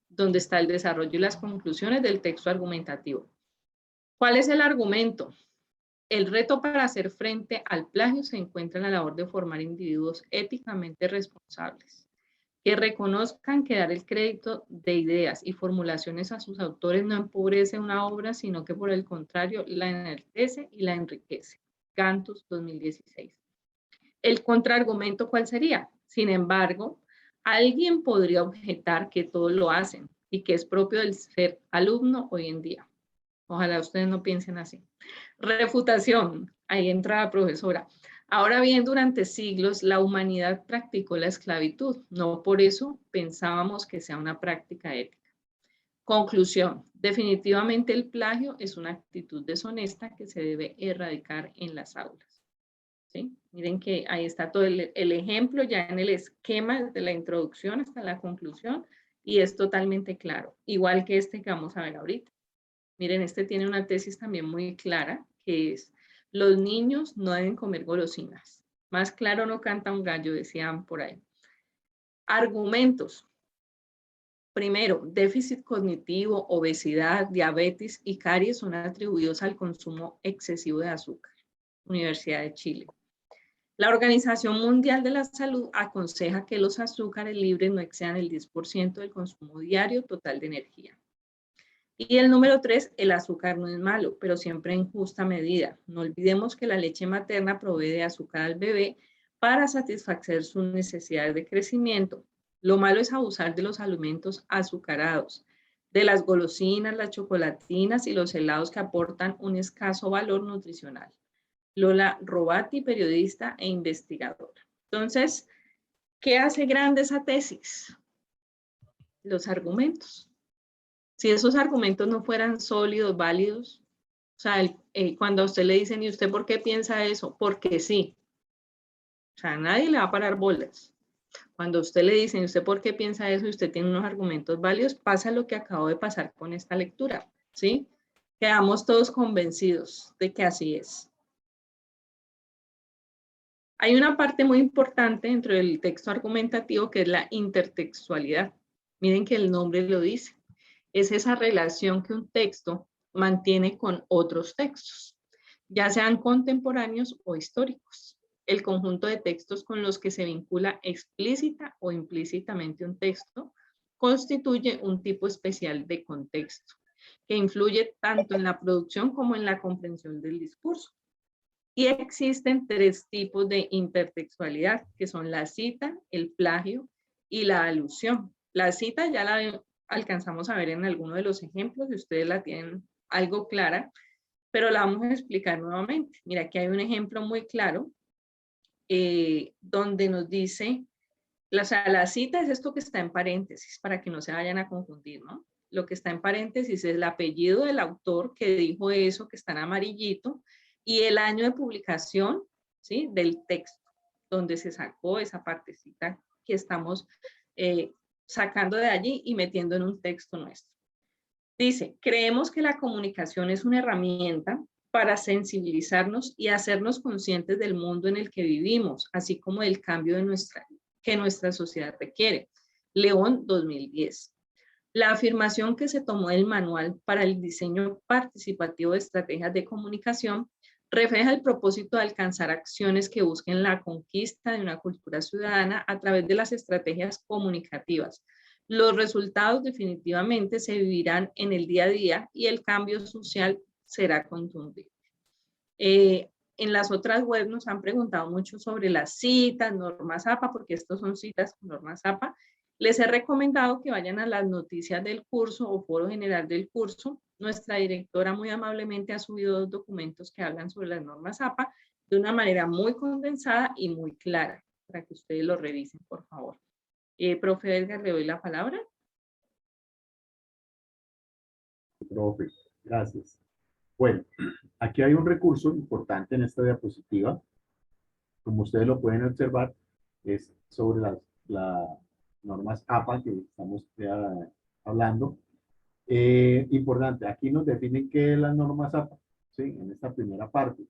donde está el desarrollo y las conclusiones del texto argumentativo. ¿Cuál es el argumento? El reto para hacer frente al plagio se encuentra en la labor de formar individuos éticamente responsables, que reconozcan que dar el crédito de ideas y formulaciones a sus autores no empobrece una obra, sino que por el contrario la enaltece y la enriquece. Cantus 2016. El contraargumento, ¿cuál sería? Sin embargo, alguien podría objetar que todos lo hacen y que es propio del ser alumno hoy en día. Ojalá ustedes no piensen así. Refutación, ahí entra la profesora. Ahora bien, durante siglos la humanidad practicó la esclavitud. No por eso pensábamos que sea una práctica ética. Conclusión, definitivamente el plagio es una actitud deshonesta que se debe erradicar en las aulas. ¿Sí? Miren que ahí está todo el ejemplo ya en el esquema desde la introducción hasta la conclusión y es totalmente claro, igual que este que vamos a ver ahorita. Miren, este tiene una tesis también muy clara que es, los niños no deben comer golosinas. Más claro no canta un gallo, decían por ahí. Argumentos. Primero, déficit cognitivo, obesidad, diabetes y caries son atribuidos al consumo excesivo de azúcar. Universidad de Chile. La Organización Mundial de la Salud aconseja que los azúcares libres no excedan el 10% del consumo diario total de energía. Y el número 3, el azúcar no es malo, pero siempre en justa medida. No olvidemos que la leche materna provee de azúcar al bebé para satisfacer sus necesidades de crecimiento. Lo malo es abusar de los alimentos azucarados, de las golosinas, las chocolatinas y los helados que aportan un escaso valor nutricional. Lola Robati, periodista e investigadora. Entonces, ¿Qué hace grande esa tesis? Los argumentos. Si esos argumentos no fueran sólidos, válidos, o sea, cuando a usted le dicen, ¿y usted por qué piensa eso? Porque sí. O sea, nadie le va a parar bolas. Cuando a usted le dicen, ¿usted por qué piensa eso? Y usted tiene unos argumentos válidos, pasa lo que acabo de pasar con esta lectura, ¿sí? Quedamos todos convencidos de que así es. Hay una parte muy importante dentro del texto argumentativo que es la intertextualidad. Miren que el nombre lo dice. Es esa relación que un texto mantiene con otros textos, ya sean contemporáneos o históricos. El conjunto de textos con los que se vincula explícita o implícitamente un texto constituye un tipo especial de contexto que influye tanto en la producción como en la comprensión del discurso. Y existen tres tipos de intertextualidad, que son la cita, el plagio y la alusión. La cita ya la alcanzamos a ver en alguno de los ejemplos, y ustedes la tienen algo clara, pero la vamos a explicar nuevamente. Mira, aquí hay un ejemplo muy claro donde nos dice, la cita es esto que está en paréntesis, para que no se vayan a confundir, ¿no? Lo que está en paréntesis es el apellido del autor que dijo eso, que está en amarillito, y el año de publicación, ¿sí? Del texto, donde se sacó esa partecita que estamos sacando de allí y metiendo en un texto nuestro. Dice, creemos que la comunicación es una herramienta para sensibilizarnos y hacernos conscientes del mundo en el que vivimos, así como del cambio que nuestra sociedad requiere. León, 2010. La afirmación que se tomó del Manual para el Diseño Participativo de Estrategias de Comunicación refleja el propósito de alcanzar acciones que busquen la conquista de una cultura ciudadana a través de las estrategias comunicativas. Los resultados definitivamente se vivirán en el día a día y el cambio social será contundente. En las otras webs nos han preguntado mucho sobre las citas, normas APA, porque estos son citas con normas APA. Les he recomendado que vayan a las noticias del curso o foro general del curso. Nuestra directora muy amablemente ha subido 2 documentos que hablan sobre las normas APA de una manera muy condensada y muy clara, para que ustedes lo revisen, por favor. Profe Edgar, le doy la palabra. Profe, gracias. Bueno, aquí hay un recurso importante en esta diapositiva. Como ustedes lo pueden observar, es sobre las normas APA que estamos hablando. Importante, aquí nos definen qué es las normas APA, ¿sí? En esta primera parte.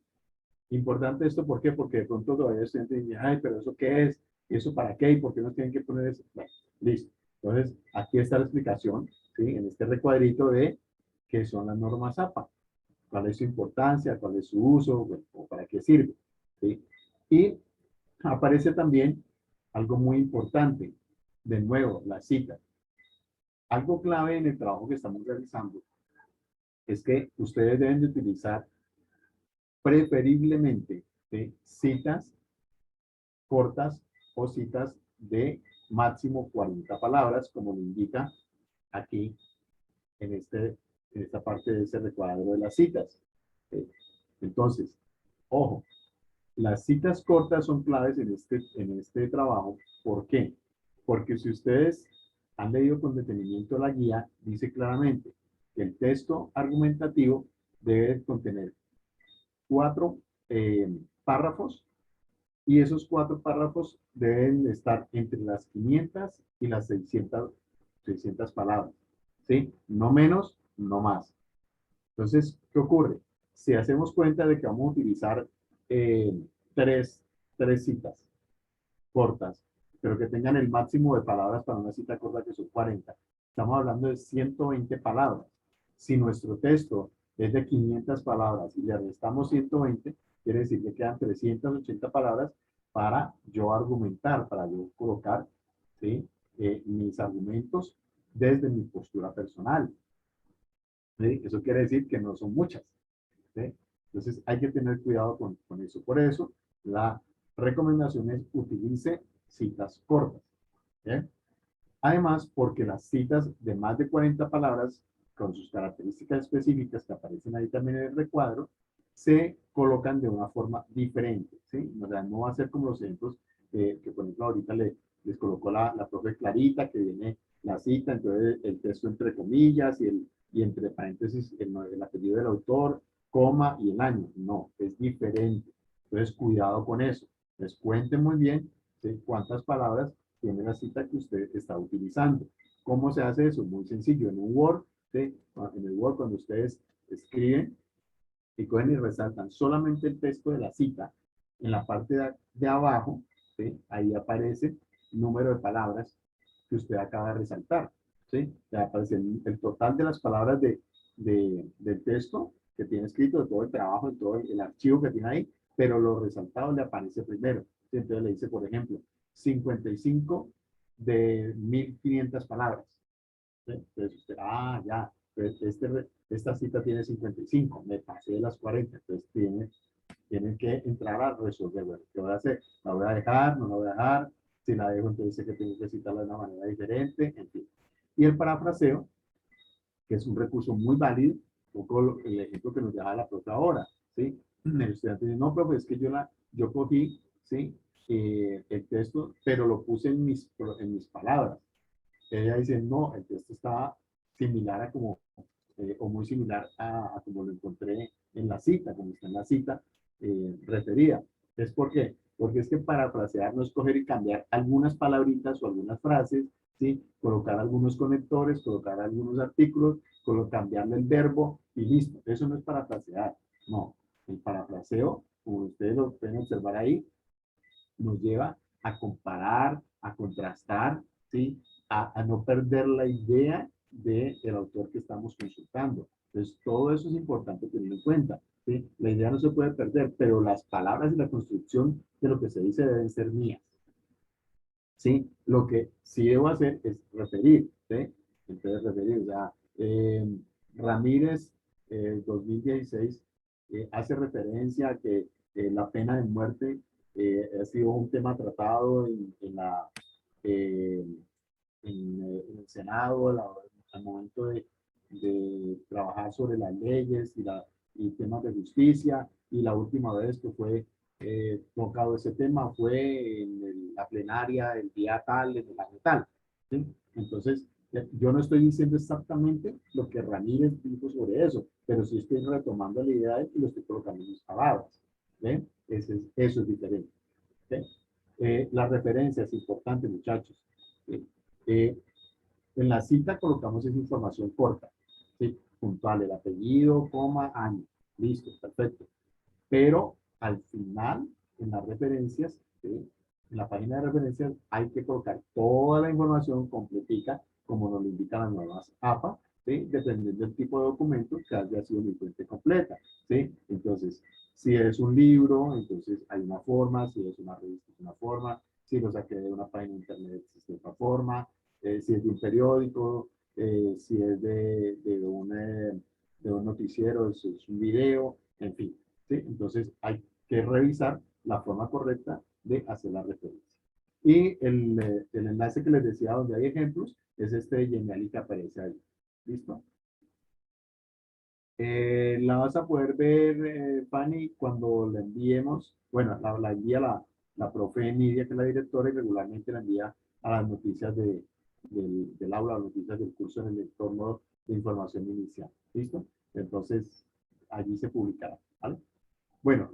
Importante esto, ¿por qué? Porque de pronto todavía se entiende, ay, pero ¿eso qué es? ¿Y eso para qué? ¿Y por qué nos tienen que poner eso? Bueno, listo. Entonces, aquí está la explicación, ¿sí? En este recuadrito de qué son las normas APA, cuál es su importancia, cuál es su uso, bueno, o para qué sirve, ¿sí? Y aparece también algo muy importante, de nuevo, la cita. Algo clave en el trabajo que estamos realizando es que ustedes deben de utilizar preferiblemente citas cortas o citas de máximo 40 palabras, como lo indica aquí en esta parte de ese recuadro de las citas. Entonces, ojo, las citas cortas son claves en este trabajo. ¿Por qué? Porque si ustedes han leído con detenimiento la guía, dice claramente que el texto argumentativo debe contener 4 párrafos, y esos 4 párrafos deben estar entre las 500 y las 600 palabras, ¿sí? No menos, no más. Entonces, ¿qué ocurre? Si hacemos cuenta de que vamos a utilizar tres citas cortas, pero que tengan el máximo de palabras para una cita corta, que son 40, estamos hablando de 120 palabras. Si nuestro texto es de 500 palabras y le restamos 120, quiere decir que quedan 380 palabras para yo argumentar, para yo colocar, ¿sí? Mis argumentos desde mi postura personal. ¿Sí? Eso quiere decir que no son muchas, ¿sí? Entonces hay que tener cuidado con eso. Por eso la recomendación es utilice citas cortas, ¿sí? Además, porque las citas de más de 40 palabras, con sus características específicas que aparecen ahí también en el recuadro, se colocan de una forma diferente, ¿sí? O sea, no va a ser como los ejemplos que por ejemplo, ahorita les colocó la profe Clarita, que viene la cita, entonces el texto entre comillas y entre paréntesis el apellido del autor, coma y el año. No, es diferente. Entonces, cuidado con eso. Les cuente muy bien, ¿sí?, cuántas palabras tiene la cita que usted está utilizando. ¿Cómo se hace eso? Muy sencillo. En un Word, ¿sí?, en el Word, cuando ustedes escriben y cogen y resaltan solamente el texto de la cita, en la parte de abajo, ¿sí?, ahí aparece el número de palabras que usted acaba de resaltar, ¿sí? Le aparece el total de las palabras del texto que tiene escrito, de todo el trabajo, de todo el archivo que tiene ahí, pero los resaltados le aparece primero, ¿sí? Entonces le dice, por ejemplo, 55 de 1500 palabras, ¿sí? Entonces usted, ya, entonces esta cita tiene 55, me pasé de las 40, entonces tienen que entrar a resolver, bueno, ¿qué voy a hacer? ¿La voy a dejar? ¿No la voy a dejar? Si la dejo, entonces sé que tengo que citarla de una manera diferente, en fin. Y el parafraseo, que es un recurso muy válido, un poco el ejemplo que nos deja la profe ahora, ¿sí? El estudiante dice, no, profe, es que yo cogí, ¿sí?, el texto, pero lo puse en mis palabras. Ella dice, no, el texto estaba similar a como, o muy similar a como lo encontré en la cita, como está en la cita referida. ¿Es por qué? Porque es que parafrasear no es coger y cambiar algunas palabritas o algunas frases, ¿sí?, colocar algunos conectores, colocar algunos artículos, cambiarle el verbo y listo. Eso no es parafrasear. No, el parafraseo, como ustedes lo pueden observar ahí, nos lleva a comparar, a contrastar, ¿sí?, a no perder la idea del autor que estamos consultando. Entonces, todo eso es importante tener en cuenta, ¿sí? La idea no se puede perder, pero las palabras y la construcción de lo que se dice deben ser mías, ¿sí? Lo que sí debo hacer es referir, ¿sí? Entonces, referir, o sea, Ramírez, 2016, hace referencia a que la pena de muerte ha sido un tema tratado eh, en el Senado al momento de trabajar sobre las leyes y temas de justicia, y la última vez que fue tocado ese tema fue en la plenaria el día tal, en el año tal, ¿sí? Entonces, yo no estoy diciendo exactamente lo que Ramírez dijo sobre eso, pero sí estoy retomando la idea y lo estoy colocando en mis palabras, ¿ven? Eso es diferente, ¿sí? La referencia es importante, muchachos, ¿sí? En la cita colocamos esa información corta, ¿sí?, puntual, el apellido, coma, año, listo, perfecto. Pero al final, en las referencias, ¿sí?, en la página de referencias hay que colocar toda la información completica, como nos lo indican las nuevas APA, ¿sí?, dependiendo del tipo de documento que haya sido mi fuente completa, ¿sí? Entonces, si es un libro, entonces hay una forma; si es una revista, es una forma; si lo saqué de una página de internet, existe otra forma; si es de un periódico, si es de un noticiero, es un video, en fin, ¿sí? Entonces hay que revisar la forma correcta de hacer la referencia. Y el enlace que les decía donde hay ejemplos es este de Geniali que aparece ahí. ¿Listo? La vas a poder ver, Fanny, cuando la enviemos. Bueno, la envía la profe Nidia, que es la directora, y regularmente la envía a las noticias del aula, las noticias del curso en el entorno de información inicial. ¿Listo? Entonces, allí se publicará, ¿vale? Bueno,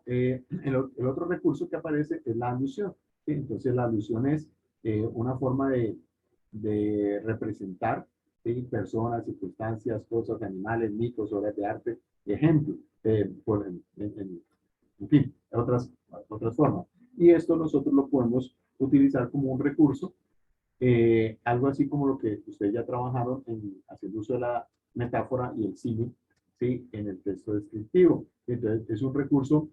el otro recurso que aparece es la alusión, ¿sí? Entonces, la alusión es una forma de representar, ¿sí?, personas, circunstancias, cosas, animales, mitos, obras de arte, ejemplos, en fin, otras formas. Y esto nosotros lo podemos utilizar como un recurso, algo así como lo que ustedes ya trabajaron haciendo uso de la metáfora y el símil, ¿sí?, en el texto descriptivo. Entonces, es un recurso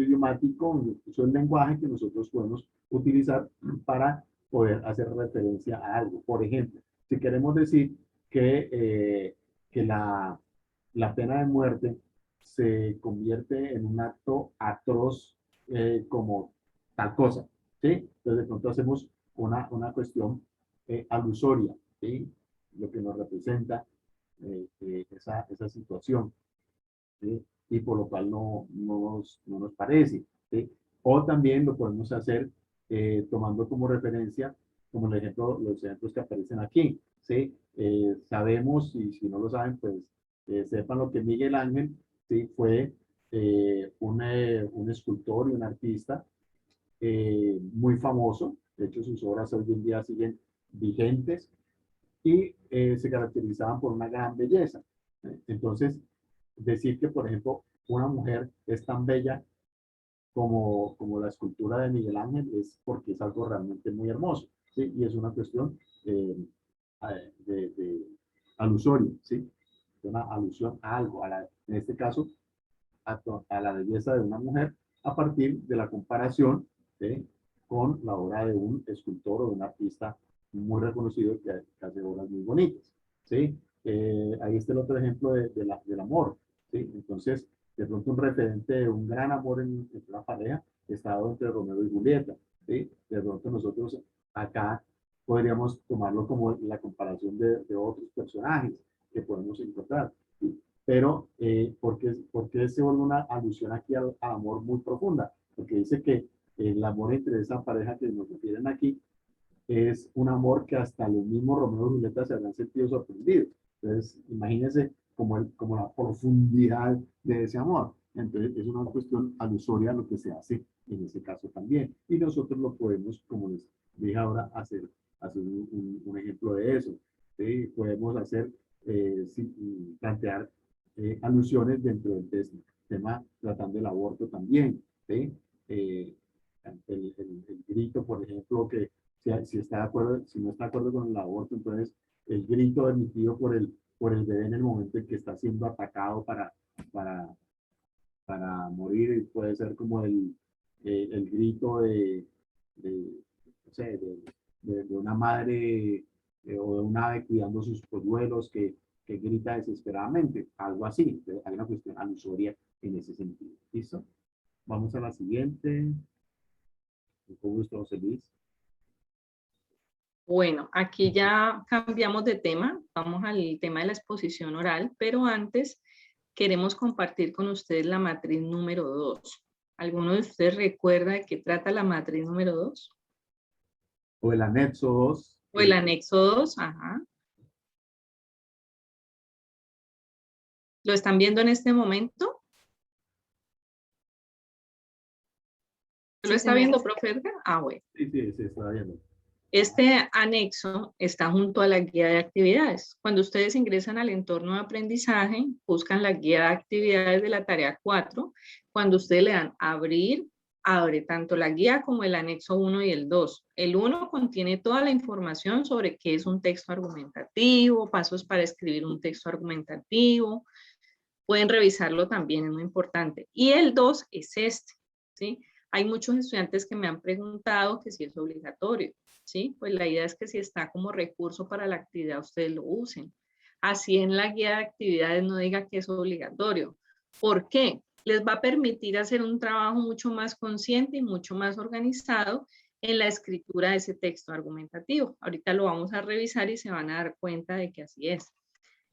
idiomático, un recurso del lenguaje que nosotros podemos utilizar para poder hacer referencia a algo. Por ejemplo, si queremos decir que la pena de muerte se convierte en un acto atroz, como tal cosa, ¿sí? Entonces, de pronto hacemos una cuestión alusoria, ¿sí?, lo que nos representa esa situación, ¿sí?, y por lo cual no nos parece, ¿sí? O también lo podemos hacer tomando como referencia, como el ejemplo, los ejemplos que aparecen aquí, ¿sí? Sabemos, y si no lo saben, pues sepan lo que Miguel Ángel, ¿sí? Fue un escultor y un artista muy famoso. De hecho, sus obras hoy en día siguen vigentes y se caracterizaban por una gran belleza. Entonces, decir que, por ejemplo, una mujer es tan bella como la escultura de Miguel Ángel es porque es algo realmente muy hermoso, ¿sí? Y es una cuestión de alusorio, ¿sí? Una alusión a algo, en este caso, a la belleza de una mujer a partir de la comparación, ¿sí? Con la obra de un escultor o de un artista muy reconocido que hace obras muy bonitas, ¿sí? Ahí está el otro ejemplo del amor, ¿sí? Entonces, de pronto un referente de un gran amor entre una pareja está entre Romeo y Julieta, ¿sí? De pronto nosotros acá podríamos tomarlo como la comparación de otros personajes que podemos encontrar, ¿sí? Pero, ¿por qué se vuelve una alusión aquí al amor muy profunda? Porque dice que el amor entre esa pareja que nos refieren aquí es un amor que hasta los mismos Romeo y Julieta se habrán sentido sorprendidos. Entonces, imagínense como la profundidad de ese amor. Entonces, es una cuestión alusoria lo que se hace en ese caso también. Y nosotros lo podemos, como les dije ahora, hacer un ejemplo de eso. ¿Sí? Podemos hacer, plantear alusiones dentro del tema tratando el aborto también. ¿Sí? Eh, el grito, por ejemplo, que si está de acuerdo, si no está de acuerdo con el aborto, entonces el grito emitido por el bebé en el momento en que está siendo atacado para, para morir, puede ser como el grito no sé, de una madre o de un ave cuidando sus polluelos que grita desesperadamente, algo así. Entonces, hay una cuestión alusoria en ese sentido. ¿Listo? Vamos a la siguiente. Con gusto, José Luis. Bueno, aquí ya cambiamos de tema, vamos al tema de la exposición oral, pero antes queremos compartir con ustedes la matriz número 2. ¿Alguno de ustedes recuerda de qué trata la matriz número 2? O el anexo 2. O el anexo 2, ajá. ¿Lo están viendo en este momento? ¿Lo está viendo, profe Edgar? Ah, bueno. Sí, sí, se está viendo. Este anexo está junto a la guía de actividades. Cuando ustedes ingresan al entorno de aprendizaje, buscan la guía de actividades de la tarea 4. Cuando ustedes le dan abrir, abre tanto la guía como el anexo 1 y el 2. El 1 contiene toda la información sobre qué es un texto argumentativo, pasos para escribir un texto argumentativo. Pueden revisarlo también, es muy importante. Y el 2 es este, ¿sí? Hay muchos estudiantes que me han preguntado que si es obligatorio, ¿sí? Pues la idea es que si está como recurso para la actividad, ustedes lo usen. Así en la guía de actividades no diga que es obligatorio. ¿Por qué? Les va a permitir hacer un trabajo mucho más consciente y mucho más organizado en la escritura de ese texto argumentativo. Ahorita lo vamos a revisar y se van a dar cuenta de que así es.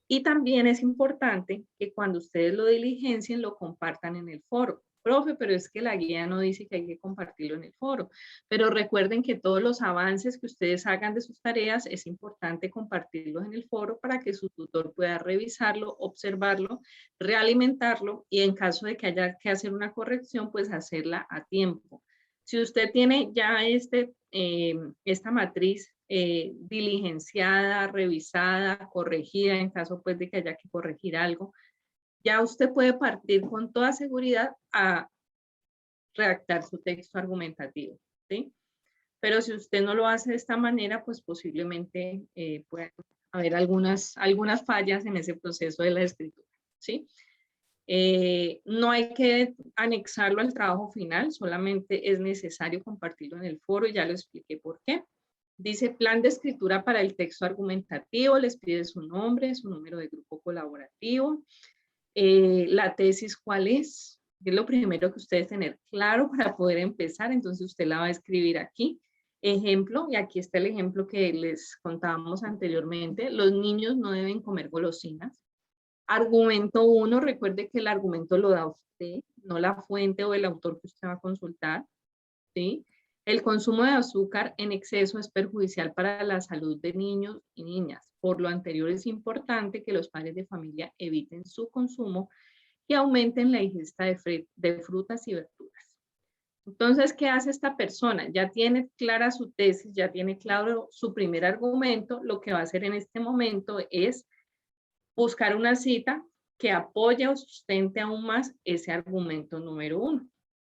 Y también es importante que cuando ustedes lo diligencien, lo compartan en el foro. Profe, pero es que la guía no dice que hay que compartirlo en el foro. Pero recuerden que todos los avances que ustedes hagan de sus tareas es importante compartirlos en el foro para que su tutor pueda revisarlo, observarlo, realimentarlo y en caso de que haya que hacer una corrección, pues hacerla a tiempo. Si usted tiene ya esta matriz diligenciada, revisada, corregida, en caso pues de que haya que corregir algo, ya usted puede partir con toda seguridad a redactar su texto argumentativo, ¿sí? Pero si usted no lo hace de esta manera, pues posiblemente pueda haber algunas fallas en ese proceso de la escritura, ¿sí? No hay que anexarlo al trabajo final, solamente es necesario compartirlo en el foro y ya lo expliqué por qué. Dice plan de escritura para el texto argumentativo, les pide su nombre, su número de grupo colaborativo, la tesis cuál es lo primero que ustedes tener claro para poder empezar, entonces usted la va a escribir aquí. Ejemplo, y aquí está el ejemplo que les contábamos anteriormente, los niños no deben comer golosinas. Argumento 1, recuerde que el argumento lo da usted, no la fuente o el autor que usted va a consultar, ¿sí? El consumo de azúcar en exceso es perjudicial para la salud de niños y niñas. Por lo anterior, es importante que los padres de familia eviten su consumo y aumenten la ingesta de frutas y verduras. Entonces, ¿qué hace esta persona? Ya tiene clara su tesis, ya tiene claro su primer argumento. Lo que va a hacer en este momento es buscar una cita que apoye o sustente aún más ese argumento número uno.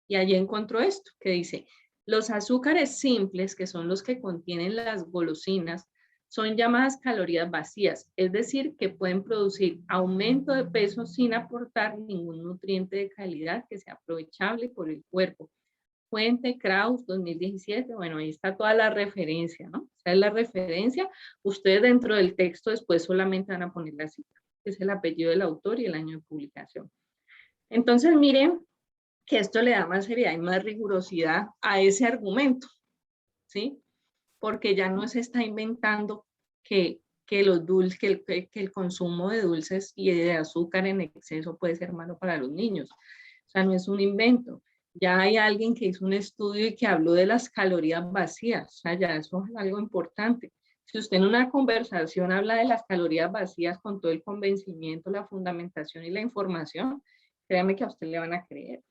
Y allí encontró esto, que dice, los azúcares simples, que son los que contienen las golosinas, son llamadas calorías vacías, es decir, que pueden producir aumento de peso sin aportar ningún nutriente de calidad que sea aprovechable por el cuerpo. Fuente Kraus 2017, bueno, ahí está toda la referencia, ¿no? Esa es la referencia. Ustedes dentro del texto después solamente van a poner la cita, que es el apellido del autor y el año de publicación. Entonces, miren que esto le da más seriedad y más rigurosidad a ese argumento, ¿sí? Porque ya no se está inventando que los dulces, que el consumo de dulces y de azúcar en exceso puede ser malo para los niños. O sea, no es un invento. Ya hay alguien que hizo un estudio y que habló de las calorías vacías. O sea, ya eso es algo importante. Si usted en una conversación habla de las calorías vacías con todo el convencimiento, la fundamentación y la información, créame que a usted le van a creer.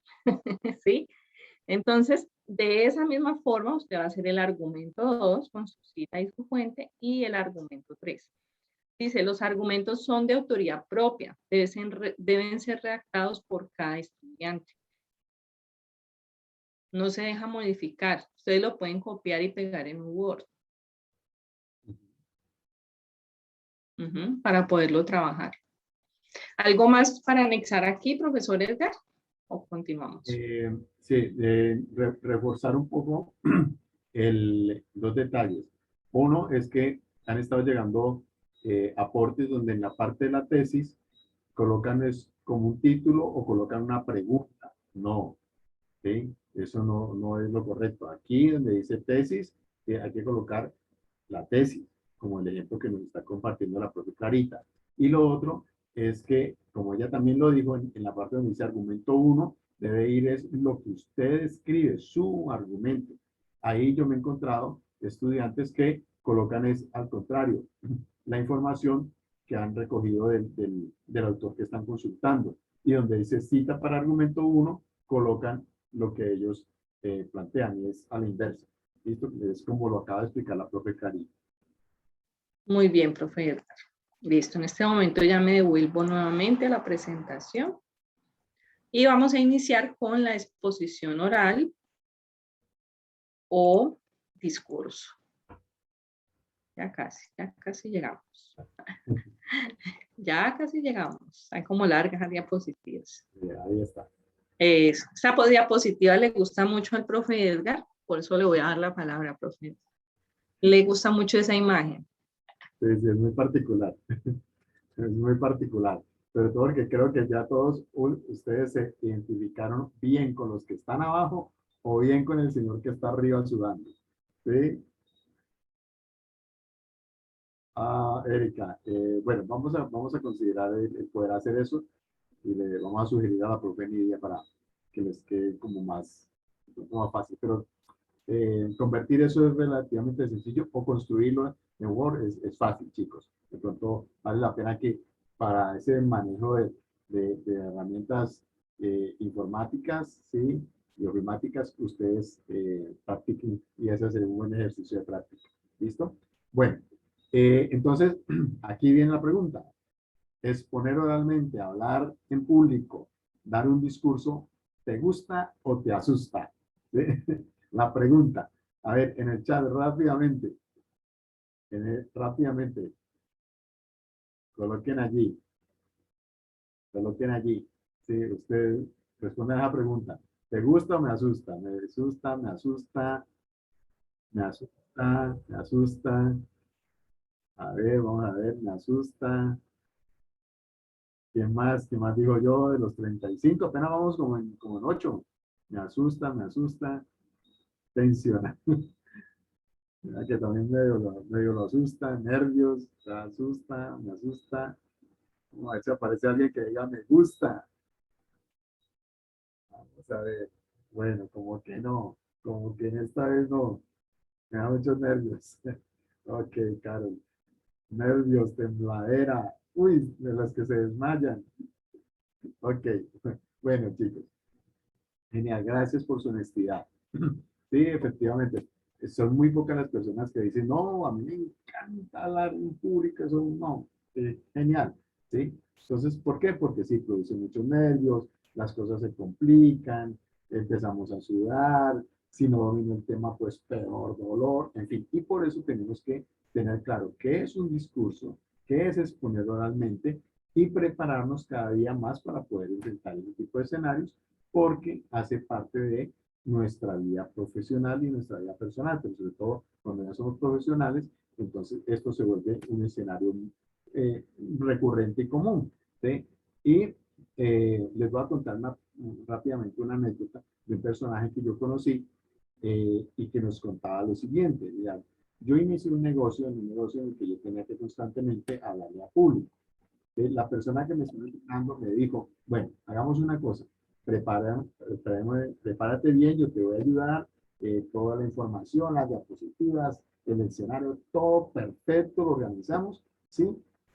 ¿Sí? Entonces, de esa misma forma, usted va a hacer el argumento 2 con su cita y su fuente y el argumento 3. Dice, los argumentos son de autoría propia, deben ser redactados por cada estudiante. No se deja modificar. Ustedes lo pueden copiar y pegar en un Word. Para poderlo trabajar. ¿Algo más para anexar aquí, profesor Edgar? ¿O continuamos? Sí, reforzar un poco dos detalles. Uno es que han estado llegando aportes donde en la parte de la tesis colocan como un título o colocan una pregunta. No, ¿sí? Eso no es lo correcto. Aquí donde dice tesis, hay que colocar la tesis, como el ejemplo que nos está compartiendo la profe Clarita. Y lo otro es que, como ella también lo dijo en la parte donde dice argumento 1, debe ir es lo que usted escribe, su argumento. Ahí yo me he encontrado estudiantes que colocan es al contrario, la información que han recogido del autor que están consultando. Y donde dice cita para argumento 1, colocan lo que ellos plantean y es a la inversa. ¿Listo? Es como lo acaba de explicar la profe Cari. Muy bien, profe Edgar. Listo, en este momento ya me devuelvo nuevamente a la presentación. Y vamos a iniciar con la exposición oral o discurso. Ya casi llegamos. Ya casi llegamos. Están como largas las diapositivas. Ahí está. Esta diapositiva le gusta mucho al profe Edgar, por eso le voy a dar la palabra, profe. Le gusta mucho esa imagen. Sí, sí, es muy particular. Es muy particular. Sobre todo porque creo que ya todos ustedes se identificaron bien con los que están abajo o bien con el señor que está arriba sudando. ¿Sí? Ah, Erika, bueno, vamos a considerar el poder hacer eso y le vamos a sugerir a la profe Nidia para que les quede como más fácil. Pero convertir eso es relativamente sencillo o construirlo en Word es fácil, chicos. De pronto vale la pena que para ese manejo de herramientas informáticas, ¿sí? Y ofimáticas, ustedes practiquen y ese es un buen ejercicio de práctica. ¿Listo? Bueno, entonces aquí viene la pregunta. Exponer oralmente, hablar en público, dar un discurso, ¿te gusta o te asusta? ¿Sí? La pregunta. A ver, en el chat rápidamente. Rápidamente. Coloquen allí. Coloquen allí. Sí, usted responde a esa pregunta. ¿Te gusta o me asusta? Me asusta, me asusta, me asusta, me asusta. A ver, vamos a ver, me asusta. ¿Quién más? ¿Qué más digo yo? De los 35, apenas vamos como en 8. Me asusta. Tensiona. Que también medio lo asusta, nervios, me asusta. Vamos a ver si aparece alguien que diga me gusta. Vamos a ver. Bueno, como que no. como que en esta vez no, me da muchos nervios. Ok, Carol. Nervios, tembladera. Uy, de las que se desmayan. Ok, bueno, chicos. Genial, gracias por su honestidad. Sí, efectivamente, son muy pocas las personas que dicen, no, a mí me encanta hablar en público, eso no, genial, ¿sí? Entonces, ¿por qué? Porque sí, produce muchos nervios, las cosas se complican, empezamos a sudar, si no domino el tema, pues peor dolor, en fin, y por eso tenemos que tener claro qué es un discurso, qué es exponer oralmente y prepararnos cada día más para poder enfrentar ese tipo de escenarios porque hace parte de nuestra vida profesional y nuestra vida personal, pero sobre todo cuando ya somos profesionales, entonces esto se vuelve un escenario recurrente y común. ¿Sí? Y les voy a contar rápidamente una anécdota de un personaje que yo conocí y que nos contaba lo siguiente. Mirá, yo inicié un negocio en el que yo tenía que constantemente hablarle a público. La persona que me estaba entrenando me dijo, bueno, hagamos una cosa, prepárate bien, yo te voy a ayudar, toda la información, las diapositivas, el escenario, todo perfecto, lo organizamos, ¿sí?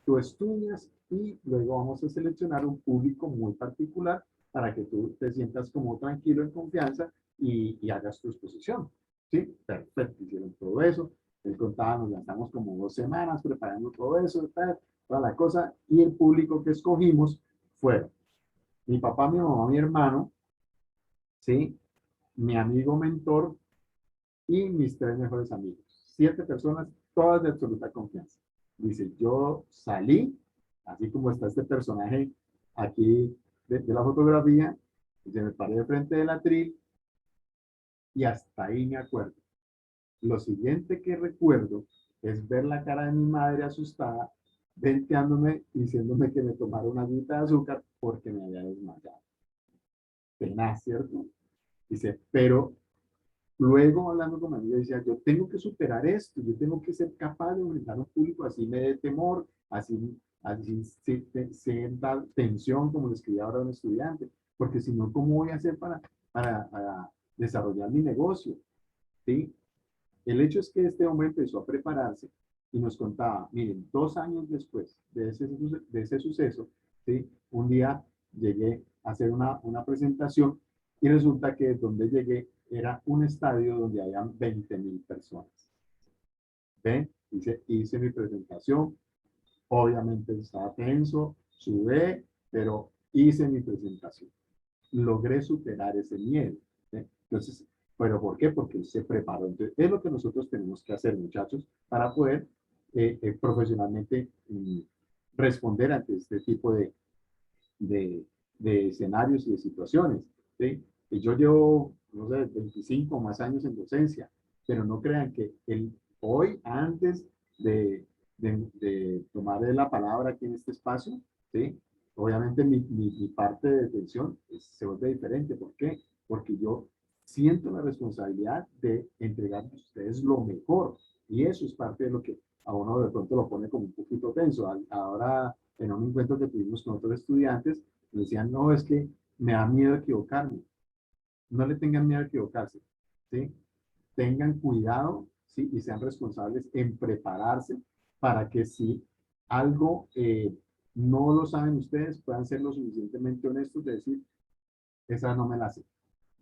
Tú estudias y luego vamos a seleccionar un público muy particular para que tú te sientas como tranquilo, en confianza y hagas tu exposición, ¿sí? Perfecto, hicieron todo eso. Él contaba, nos lanzamos como 2 semanas preparando todo eso, toda la cosa, y el público que escogimos fue mi papá, mi mamá, mi hermano, ¿sí? Mi amigo mentor y mis 3 mejores amigos. 7 personas, todas de absoluta confianza. Dice, yo salí, así como está este personaje aquí de la fotografía, y se me paré de frente del atril y hasta ahí me acuerdo. Lo siguiente que recuerdo es ver la cara de mi madre asustada, venteándome, diciéndome que me tomara una agüita de azúcar porque me había desmayado. Tenaz, ¿cierto? Dice, pero luego hablando con mi amiga decía, yo tengo que superar esto, yo tengo que ser capaz de enfrentar a un público, así me dé temor, así se da tensión, como le escribía ahora a un estudiante, porque si no, ¿cómo voy a hacer para desarrollar mi negocio? ¿Sí? El hecho es que este hombre empezó a prepararse y nos contaba, miren, 2 años después de ese suceso, ¿sí? Un día llegué a hacer una presentación y resulta que donde llegué era un estadio donde habían 20.000 personas. ¿Ven? Hice mi presentación, obviamente estaba tenso, sudé, pero hice mi presentación. Logré superar ese miedo. ¿Sí? Entonces, ¿pero por qué? Porque él se preparó. Entonces, es lo que nosotros tenemos que hacer, muchachos, para poder profesionalmente responder ante este tipo de, de escenarios y de situaciones. ¿Sí? Y yo llevo, no sé, 25 más años en docencia, pero no crean que hoy, antes de tomar la palabra aquí en este espacio, ¿sí? Obviamente mi parte de detención se vuelve diferente. ¿Por qué? Porque yo siento la responsabilidad de entregarles a ustedes lo mejor. Y eso es parte de lo que a uno de pronto lo pone como un poquito tenso. Ahora, en un encuentro que tuvimos con otros estudiantes, me decían, no, es que me da miedo equivocarme. No le tengan miedo a equivocarse, ¿sí? Tengan cuidado, ¿sí? Y sean responsables en prepararse para que si algo no lo saben ustedes, puedan ser lo suficientemente honestos de decir, esa no me la sé.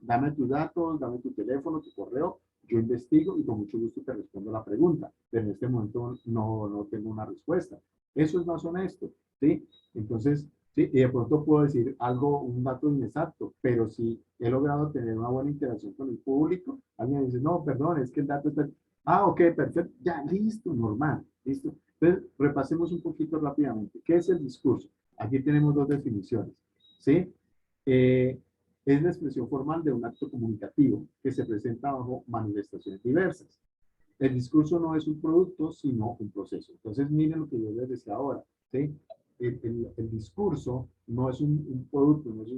Dame tus datos, dame tu teléfono, tu correo, yo investigo y con mucho gusto te respondo la pregunta, pero en este momento no tengo una respuesta. Eso es más honesto, ¿sí? Entonces, sí, y de pronto puedo decir algo, un dato inexacto, pero si he logrado tener una buena interacción con el público, alguien dice, no, perdón, es que el dato está... Ah, ok, perfecto, ya, listo, normal, listo. Entonces, repasemos un poquito rápidamente. ¿Qué es el discurso? Aquí tenemos 2 definiciones, ¿sí? Es la expresión formal de un acto comunicativo que se presenta bajo manifestaciones diversas. El discurso no es un producto, sino un proceso. Entonces, miren lo que yo les decía ahora, ¿sí? El discurso no es un producto, no es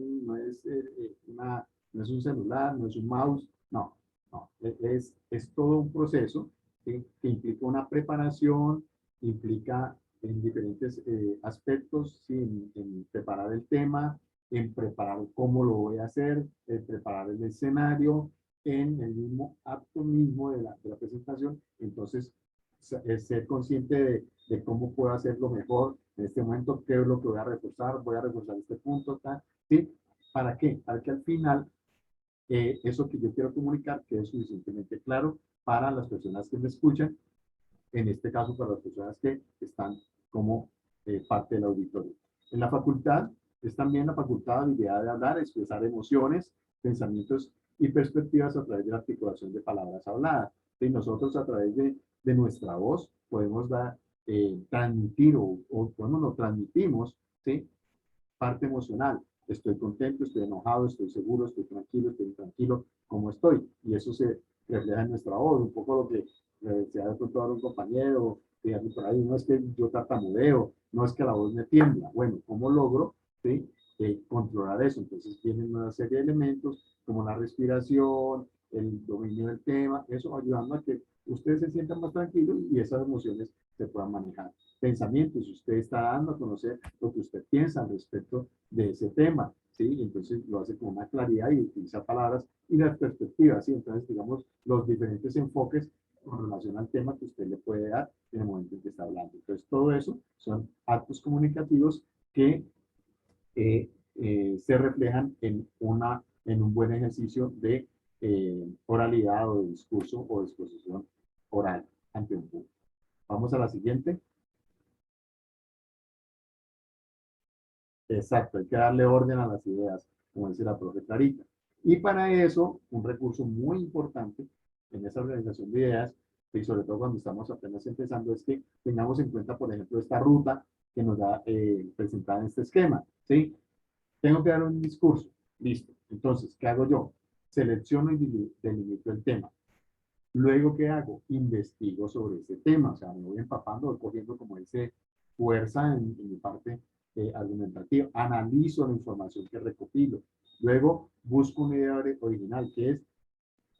un celular, no es un mouse, no, no, es todo un proceso, ¿sí? Que implica una preparación, implica en diferentes aspectos, ¿sí? En preparar el tema, en preparar cómo lo voy a hacer, en preparar el escenario, en el mismo acto mismo de la presentación. Entonces, ser consciente de cómo puedo hacerlo mejor en este momento, qué es lo que voy a reforzar este punto, tal, ¿sí? ¿Para qué? Para que al final eso que yo quiero comunicar quede suficientemente claro para las personas que me escuchan, en este caso para las personas que están como parte del auditorio. En la facultad es también la facultad de habilidad de hablar, expresar emociones, pensamientos y perspectivas a través de la articulación de palabras habladas. Y nosotros a través de nuestra voz podemos transmitir o podemos lo transmitimos, ¿sí? Parte emocional. Estoy contento, estoy enojado, estoy seguro, estoy tranquilo, ¿cómo estoy? Y eso se refleja en nuestra voz, un poco lo que se ha contado un compañero, por ahí, no es que yo tartamudeo, no es que la voz me tiembla. Bueno, ¿cómo logro, ¿sí? Controlar eso? Entonces tienen una serie de elementos como la respiración, el dominio del tema, eso ayudando a que ustedes se sientan más tranquilos y esas emociones se puedan manejar. Pensamientos, usted está dando a conocer lo que usted piensa al respecto de ese tema, ¿sí? Entonces lo hace con una claridad y utiliza palabras y las perspectivas, ¿sí? Entonces, digamos, los diferentes enfoques con relación al tema que usted le puede dar en el momento en que está hablando. Entonces, todo eso son actos comunicativos que se reflejan en un buen ejercicio de oralidad o de discurso o de exposición oral ante un público. Vamos a la siguiente. Exacto, hay que darle orden a las ideas, como dice la profe Clarita. Y para eso, un recurso muy importante en esa organización de ideas, y sobre todo cuando estamos apenas empezando, es que tengamos en cuenta, por ejemplo, esta ruta que nos da presentada en este esquema, ¿sí? Tengo que dar un discurso, listo. Entonces, ¿qué hago yo? Selecciono y delimito el tema. Luego, ¿qué hago? Investigo sobre ese tema, o sea, me voy empapando, voy cogiendo como ese fuerza en mi parte argumentativa. Analizo la información que recopilo. Luego, busco una idea original, que es,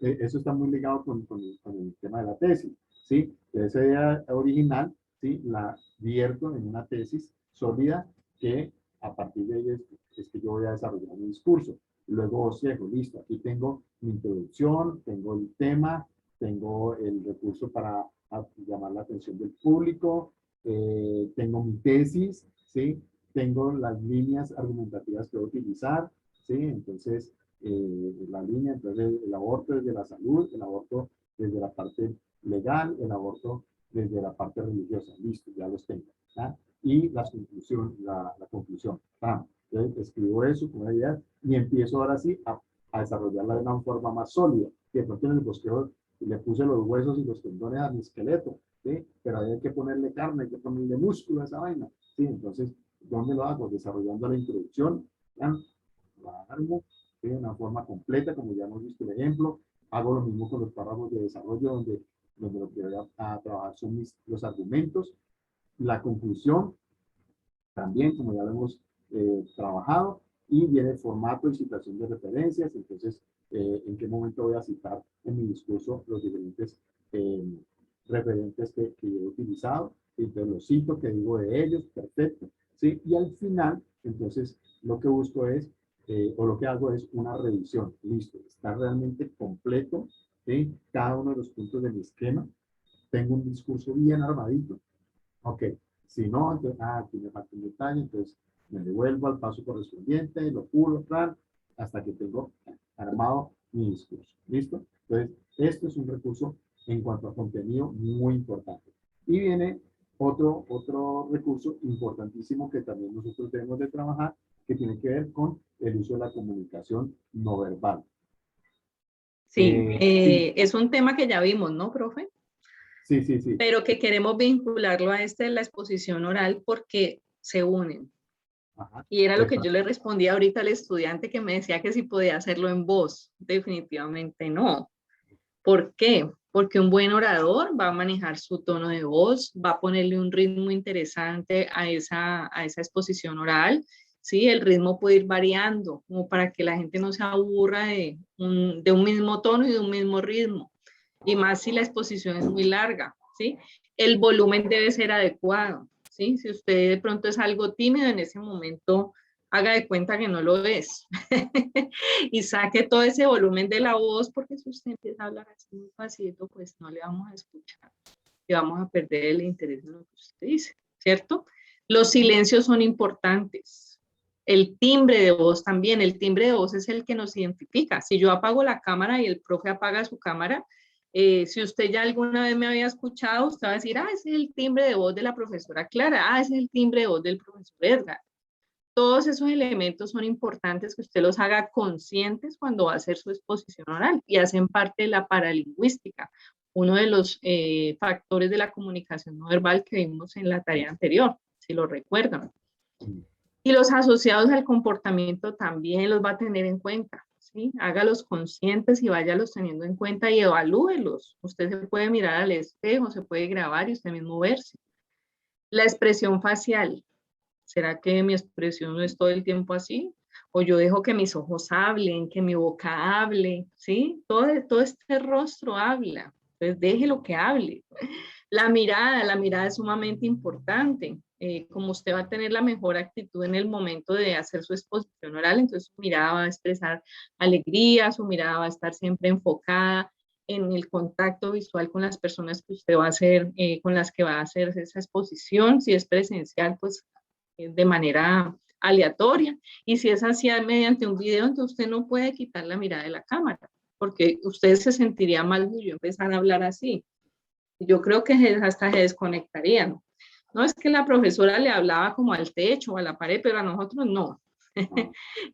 eso está muy ligado con el tema de la tesis, ¿sí? Esa idea original, ¿sí? La vierto en una tesis sólida que a partir de ella es que yo voy a desarrollar mi discurso. Luego bosquejo, listo, aquí tengo mi introducción, tengo el tema, tengo el recurso para llamar la atención del público, tengo mi tesis, ¿sí? Tengo las líneas argumentativas que voy a utilizar, ¿sí? Entonces, la línea, entonces el aborto desde la salud, el aborto desde la parte legal, el aborto desde la parte religiosa, listo, ya los tengo, ¿ya? Y la conclusión, ¡pam! Entonces escribo eso con una idea y empiezo ahora sí a desarrollarla de una forma más sólida, que de pronto en el bosqueo le puse los huesos y los tendones a mi esqueleto, ¿sí? Pero ahí hay que ponerle carne, hay que ponerle músculo a esa vaina, ¿sí? Entonces, ¿dónde lo hago? Desarrollando la introducción, ¿ya? La armo de una forma completa, como ya hemos visto el ejemplo. Hago lo mismo con los párrafos de desarrollo, donde lo que voy a trabajar son los argumentos. La conclusión, también, como ya lo hemos trabajado, y viene el formato y citación de referencias. Entonces, ¿en qué momento voy a citar en mi discurso los diferentes referentes que he utilizado? Entonces, los cito, que digo de ellos, perfecto. ¿Sí? Y al final, entonces, lo que busco es, o lo que hago es una revisión. Listo, está realmente completo, ¿sí? Cada uno de los puntos de mi esquema. Tengo un discurso bien armadito. Ok, si no, entonces, aquí me falta un detalle, entonces me devuelvo al paso correspondiente, lo pulo, plan, hasta que tengo armado mi discurso. ¿Listo? Entonces, esto es un recurso en cuanto a contenido muy importante. Y viene otro recurso importantísimo que también nosotros debemos de trabajar, que tiene que ver con el uso de la comunicación no verbal. Sí, es un tema que ya vimos, ¿no, profe? Sí, sí, sí. Pero que queremos vincularlo a de la exposición oral porque se unen. Ajá, Y era lo que exacto. yo le respondía ahorita al estudiante que me decía que si podía hacerlo en voz. Definitivamente no. ¿Por qué? Porque un buen orador va a manejar su tono de voz, va a ponerle un ritmo interesante a esa exposición oral. Sí, el ritmo puede ir variando, como para que la gente no se aburra de un mismo tono y de un mismo ritmo. Y más si la exposición es muy larga, ¿sí? El volumen debe ser adecuado, ¿sí? Si usted de pronto es algo tímido en ese momento, haga de cuenta que no lo es. Y saque todo ese volumen de la voz, porque si usted empieza a hablar así muy pasito, pues no le vamos a escuchar y vamos a perder el interés en lo que usted dice, ¿cierto? Los silencios son importantes. El timbre de voz también. El timbre de voz es el que nos identifica. Si yo apago la cámara y el profe apaga su cámara, si usted ya alguna vez me había escuchado, usted va a decir, ese es el timbre de voz de la profesora Clara, ese es el timbre de voz del profesor Edgar. Todos esos elementos son importantes que usted los haga conscientes cuando va a hacer su exposición oral y hacen parte de la paralingüística, uno de los factores de la comunicación no verbal que vimos en la tarea anterior, si lo recuerdan. Y los asociados al comportamiento también los va a tener en cuenta, ¿sí? Hágalos conscientes y váyalos teniendo en cuenta y evalúelos. Usted se puede mirar al espejo, se puede grabar y usted mismo verse. La expresión facial. ¿Será que mi expresión no es todo el tiempo así? O yo dejo que mis ojos hablen, que mi boca hable, ¿sí? Todo este rostro habla. Entonces déjelo que hable. La mirada es sumamente importante. Como usted va a tener la mejor actitud en el momento de hacer su exposición oral, entonces su mirada va a expresar alegría, su mirada va a estar siempre enfocada en el contacto visual con las personas que usted va a hacer, con las que va a hacer esa exposición. Si es presencial, pues de manera aleatoria. Y si es así mediante un video, entonces usted no puede quitar la mirada de la cámara, porque usted se sentiría mal si yo empezara a hablar así. Yo creo que hasta se desconectarían. No es que la profesora le hablaba como al techo o a la pared, pero a nosotros no.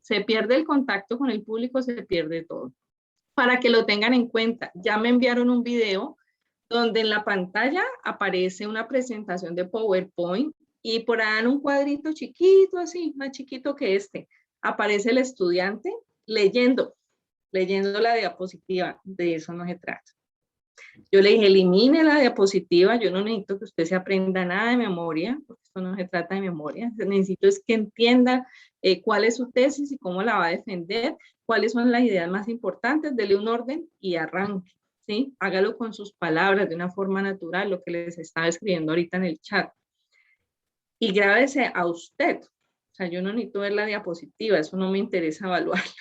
Se pierde el contacto con el público, se pierde todo. Para que lo tengan en cuenta, ya me enviaron un video donde en la pantalla aparece una presentación de PowerPoint y por ahí en un cuadrito chiquito, así, más chiquito que este, aparece el estudiante leyendo la diapositiva. De eso no se trata. Yo le dije, elimine la diapositiva, yo no necesito que usted se aprenda nada de memoria, porque esto no se trata de memoria, necesito es que entienda cuál es su tesis y cómo la va a defender, cuáles son las ideas más importantes, dele un orden y arranque, ¿sí? Hágalo con sus palabras, de una forma natural, lo que les estaba escribiendo ahorita en el chat. Y grábese a usted, o sea, yo no necesito ver la diapositiva, eso no me interesa evaluarlo.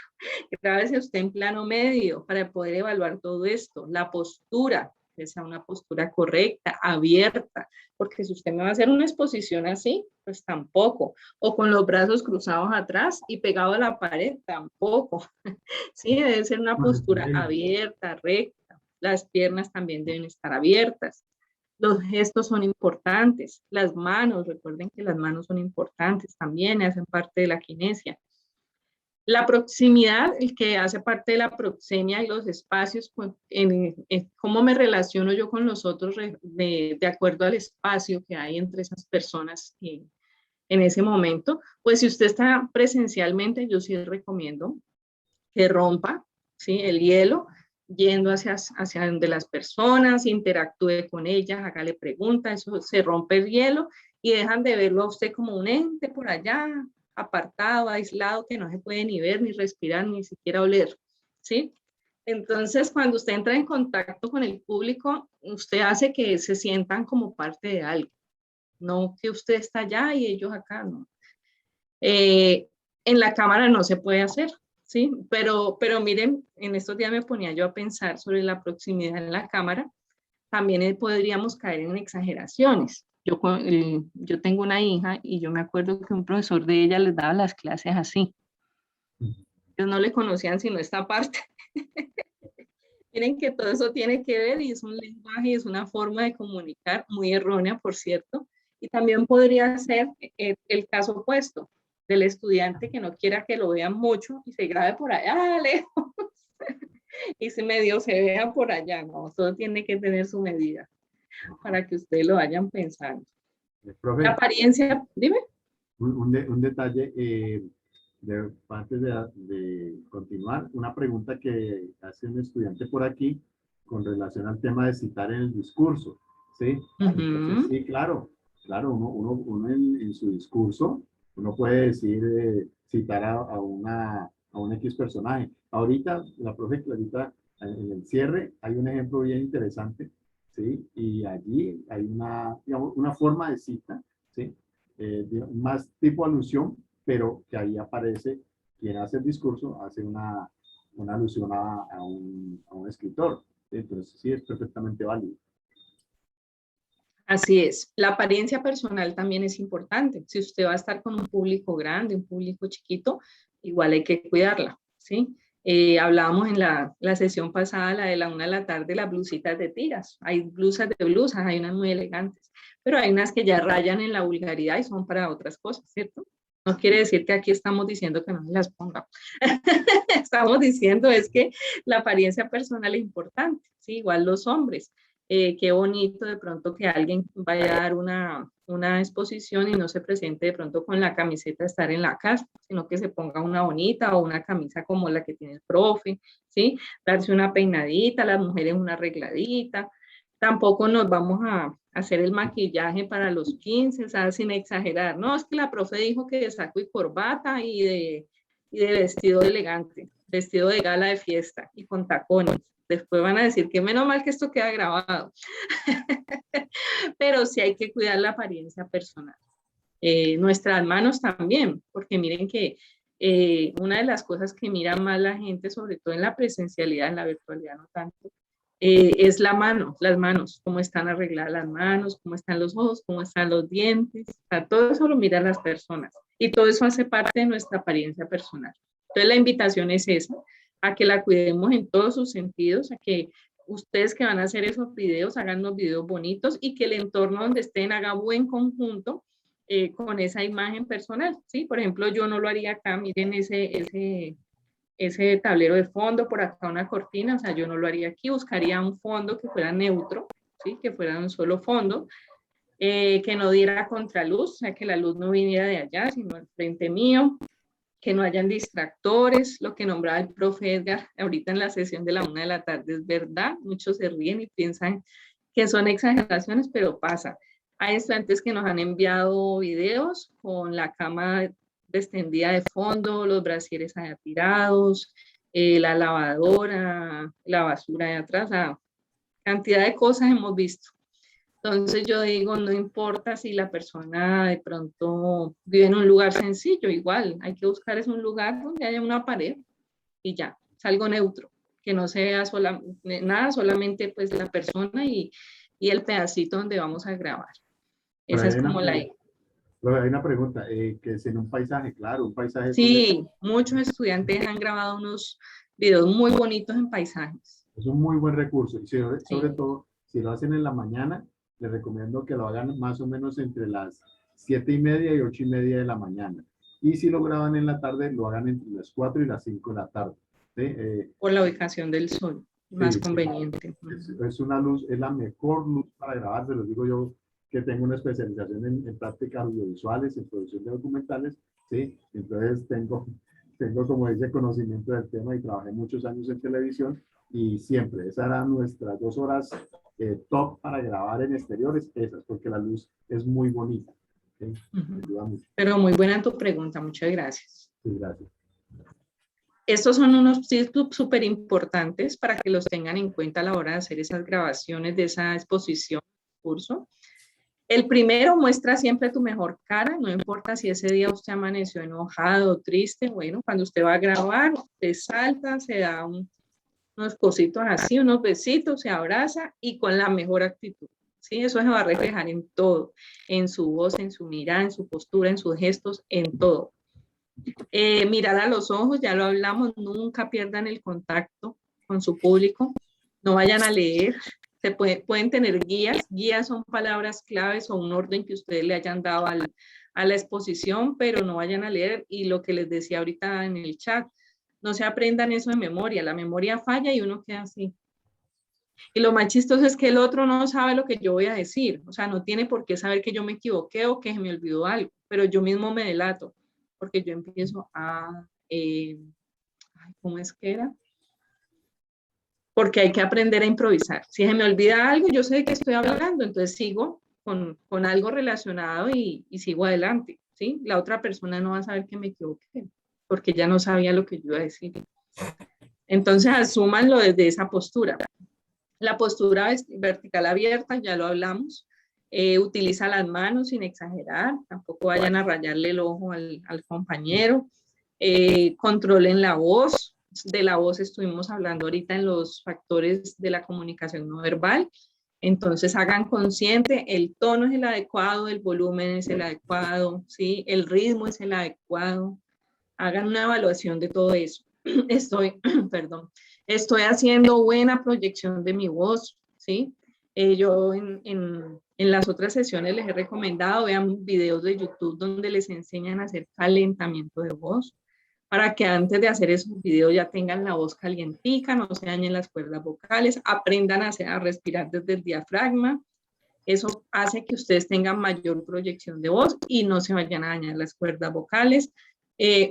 Grábese usted en plano medio para poder evaluar todo esto. La postura, que sea una postura correcta, abierta, porque si usted me va a hacer una exposición así, pues tampoco. O con los brazos cruzados atrás y pegado a la pared, tampoco. Sí, debe ser una postura abierta, recta. Las piernas también deben estar abiertas. Los gestos son importantes. Las manos, recuerden que las manos son importantes también, hacen parte de la kinesia. La proximidad, el que hace parte de la proxemia y los espacios, cómo me relaciono yo con los otros de acuerdo al espacio que hay entre esas personas en ese momento. Pues si usted está presencialmente, yo sí recomiendo que rompa, ¿sí?, el hielo, yendo hacia donde las personas, interactúe con ellas, hágale preguntas, eso se rompe el hielo y dejan de verlo a usted como un ente por allá, apartado, aislado, que no se puede ni ver, ni respirar, ni siquiera oler, ¿sí? Entonces, cuando usted entra en contacto con el público, usted hace que se sientan como parte de algo, no que usted está allá y ellos acá, no. En la cámara no se puede hacer, ¿sí? Pero miren, en estos días me ponía yo a pensar sobre la proximidad en la cámara, también podríamos caer en exageraciones. Yo tengo una hija y yo me acuerdo que un profesor de ella les daba las clases así. Ellos no le conocían sino esta parte. Miren que todo eso tiene que ver y es un lenguaje y es una forma de comunicar muy errónea, por cierto. Y también podría ser el caso opuesto del estudiante que no quiera que lo vean mucho y se grabe por allá lejos y se medio se vea por allá, ¿no? Todo tiene que tener su medida para que ustedes lo vayan pensando. Profe, La apariencia, dime. un detalle, antes de continuar, una pregunta que hace un estudiante por aquí con relación al tema de citar en el discurso, ¿sí? Entonces, sí, claro, uno en su discurso, uno puede decir, citar a un X personaje. Ahorita, la profe Clarita, en el cierre, hay un ejemplo bien interesante, ¿sí? Y allí hay digamos, una forma de cita, ¿sí? Más tipo alusión, pero que ahí aparece quien hace el discurso, hace una alusión a un escritor. Entonces sí es perfectamente válido. Así es. La apariencia personal también es importante. Si usted va a estar con un público grande, un público chiquito, igual hay que cuidarla, ¿sí? Hablábamos en la sesión pasada, la de la 1 de la tarde, las blusitas de tiras. Hay blusas de blusas, hay unas muy elegantes, pero hay unas que ya rayan en la vulgaridad y son para otras cosas, ¿cierto? No quiere decir que aquí estamos diciendo que no se las ponga. Estamos diciendo es que la apariencia personal es importante, ¿sí? Igual los hombres. Qué bonito de pronto que alguien vaya a dar una exposición y no se presente de pronto con la camiseta de estar en la casa, sino que se ponga una bonita o una camisa como la que tiene el profe, ¿sí? Darse una peinadita, las mujeres una arregladita. Tampoco nos vamos a hacer el maquillaje para los 15, o sea, sin exagerar. No, es que la profe dijo que de saco y corbata y de vestido elegante, vestido de gala de fiesta y con tacones. Después van a decir que menos mal que esto queda grabado. Pero sí hay que cuidar la apariencia personal. Nuestras manos también, porque miren que una de las cosas que mira más la gente, sobre todo en la presencialidad, en la virtualidad no tanto, es la mano, las manos, cómo están arregladas las manos, cómo están los ojos, cómo están los dientes, o sea, todo eso lo miran las personas y todo eso hace parte de nuestra apariencia personal. Entonces la invitación es esa, a que la cuidemos en todos sus sentidos, a que ustedes que van a hacer esos videos hagan unos videos bonitos y que el entorno donde estén haga buen conjunto con esa imagen personal, ¿sí? Por ejemplo, yo no lo haría acá, miren ese tablero de fondo, por acá una cortina, o sea, yo no lo haría aquí, buscaría un fondo que fuera neutro, ¿sí? Que fuera un solo fondo, que no diera contraluz, o sea, que la luz no viniera de allá, sino al frente mío, que no hayan distractores, lo que nombraba el profe Edgar ahorita en la sesión de la 1 de la tarde, es verdad, muchos se ríen y piensan que son exageraciones, pero pasa. Hay estudiantes que nos han enviado videos con la cama extendida de fondo, los brasieres allá tirados, la lavadora, la basura de atrás, cantidad de cosas hemos visto. Entonces yo digo, no importa si la persona de pronto vive en un lugar sencillo, igual hay que buscar es un lugar donde haya una pared y ya, es algo neutro, que no se vea nada, solamente pues la persona y el pedacito donde vamos a grabar. Esa es como la idea. Hay una pregunta, que es en un paisaje, claro, un paisaje. Sí, muchos estudiantes han grabado unos videos muy bonitos en paisajes. Es un muy buen recurso y sobre todo, si lo hacen en la mañana, les recomiendo que lo hagan más o menos entre las 7:30 y 8:30 de la mañana. Y si lo graban en la tarde, lo hagan entre las 4 y las 5 de la tarde. ¿Sí? Por la ubicación del sol, más sí, conveniente. Es una luz, es la mejor luz para grabar, se los digo yo que tengo una especialización en prácticas audiovisuales, en producción de documentales, ¿sí? Entonces tengo como ese conocimiento del tema y trabajé muchos años en televisión y siempre, esas eran nuestras 2 horas top para grabar en exteriores, esas, porque la luz es muy bonita. ¿Sí? Me ayuda mucho. Pero muy buena tu pregunta, muchas gracias. Sí, gracias. Estos son unos tips súper importantes para que los tengan en cuenta a la hora de hacer esas grabaciones de esa exposición, curso. El primero, muestra siempre tu mejor cara, no importa si ese día usted amaneció enojado o triste, bueno, cuando usted va a grabar, usted salta, se da unos cositos así, unos besitos, se abraza y con la mejor actitud, ¿sí? Eso se va a reflejar en todo, en su voz, en su mirada, en su postura, en sus gestos, en todo. Mirar a los ojos, ya lo hablamos, nunca pierdan el contacto con su público, no vayan a leer. Pueden tener guías son palabras claves o un orden que ustedes le hayan dado a la exposición, pero no vayan a leer. Y lo que les decía ahorita en el chat, no se aprendan eso de memoria, la memoria falla y uno queda así. Y lo más chistoso es que el otro no sabe lo que yo voy a decir, o sea, no tiene por qué saber que yo me equivoqué o que se me olvidó algo, pero yo mismo me delato, porque yo empiezo a, ¿cómo es que era? Porque hay que aprender a improvisar. Si se me olvida algo, yo sé de qué estoy hablando, entonces sigo con algo relacionado y sigo adelante, ¿sí? La otra persona no va a saber que me equivoqué, porque ya no sabía lo que yo iba a decir. Entonces, asúmanlo desde esa postura. La postura vertical abierta, ya lo hablamos, Utiliza las manos sin exagerar, tampoco vayan a rayarle el ojo al compañero. Controlen la voz. De la voz estuvimos hablando ahorita en los factores de la comunicación no verbal. Entonces hagan consciente, el tono es el adecuado, el volumen es el adecuado, ¿sí? El ritmo es el adecuado. Hagan una evaluación de todo eso. Estoy haciendo buena proyección de mi voz, ¿sí? Yo en las otras sesiones les he recomendado, vean videos de YouTube donde les enseñan a hacer calentamiento de voz, para que antes de hacer esos videos ya tengan la voz calientica, no se dañen las cuerdas vocales, aprendan a respirar desde el diafragma. Eso hace que ustedes tengan mayor proyección de voz y no se vayan a dañar las cuerdas vocales.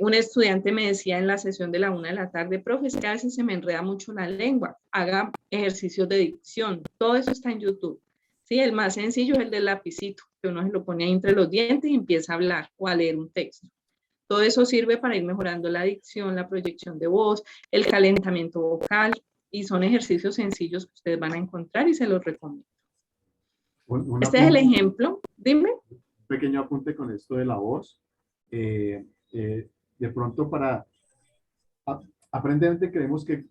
Un estudiante me decía en la sesión de la 1 de la tarde, profe, es que a veces se me enreda mucho la lengua, haga ejercicios de dicción, todo eso está en YouTube. Sí, el más sencillo es el del lapicito, que uno se lo pone ahí entre los dientes y empieza a hablar o a leer un texto. Todo eso sirve para ir mejorando la dicción, la proyección de voz, el calentamiento vocal, y son ejercicios sencillos que ustedes van a encontrar y se los recomiendo. Este es el ejemplo. Dime. Un pequeño apunte con esto de la voz. De pronto aparentemente creemos que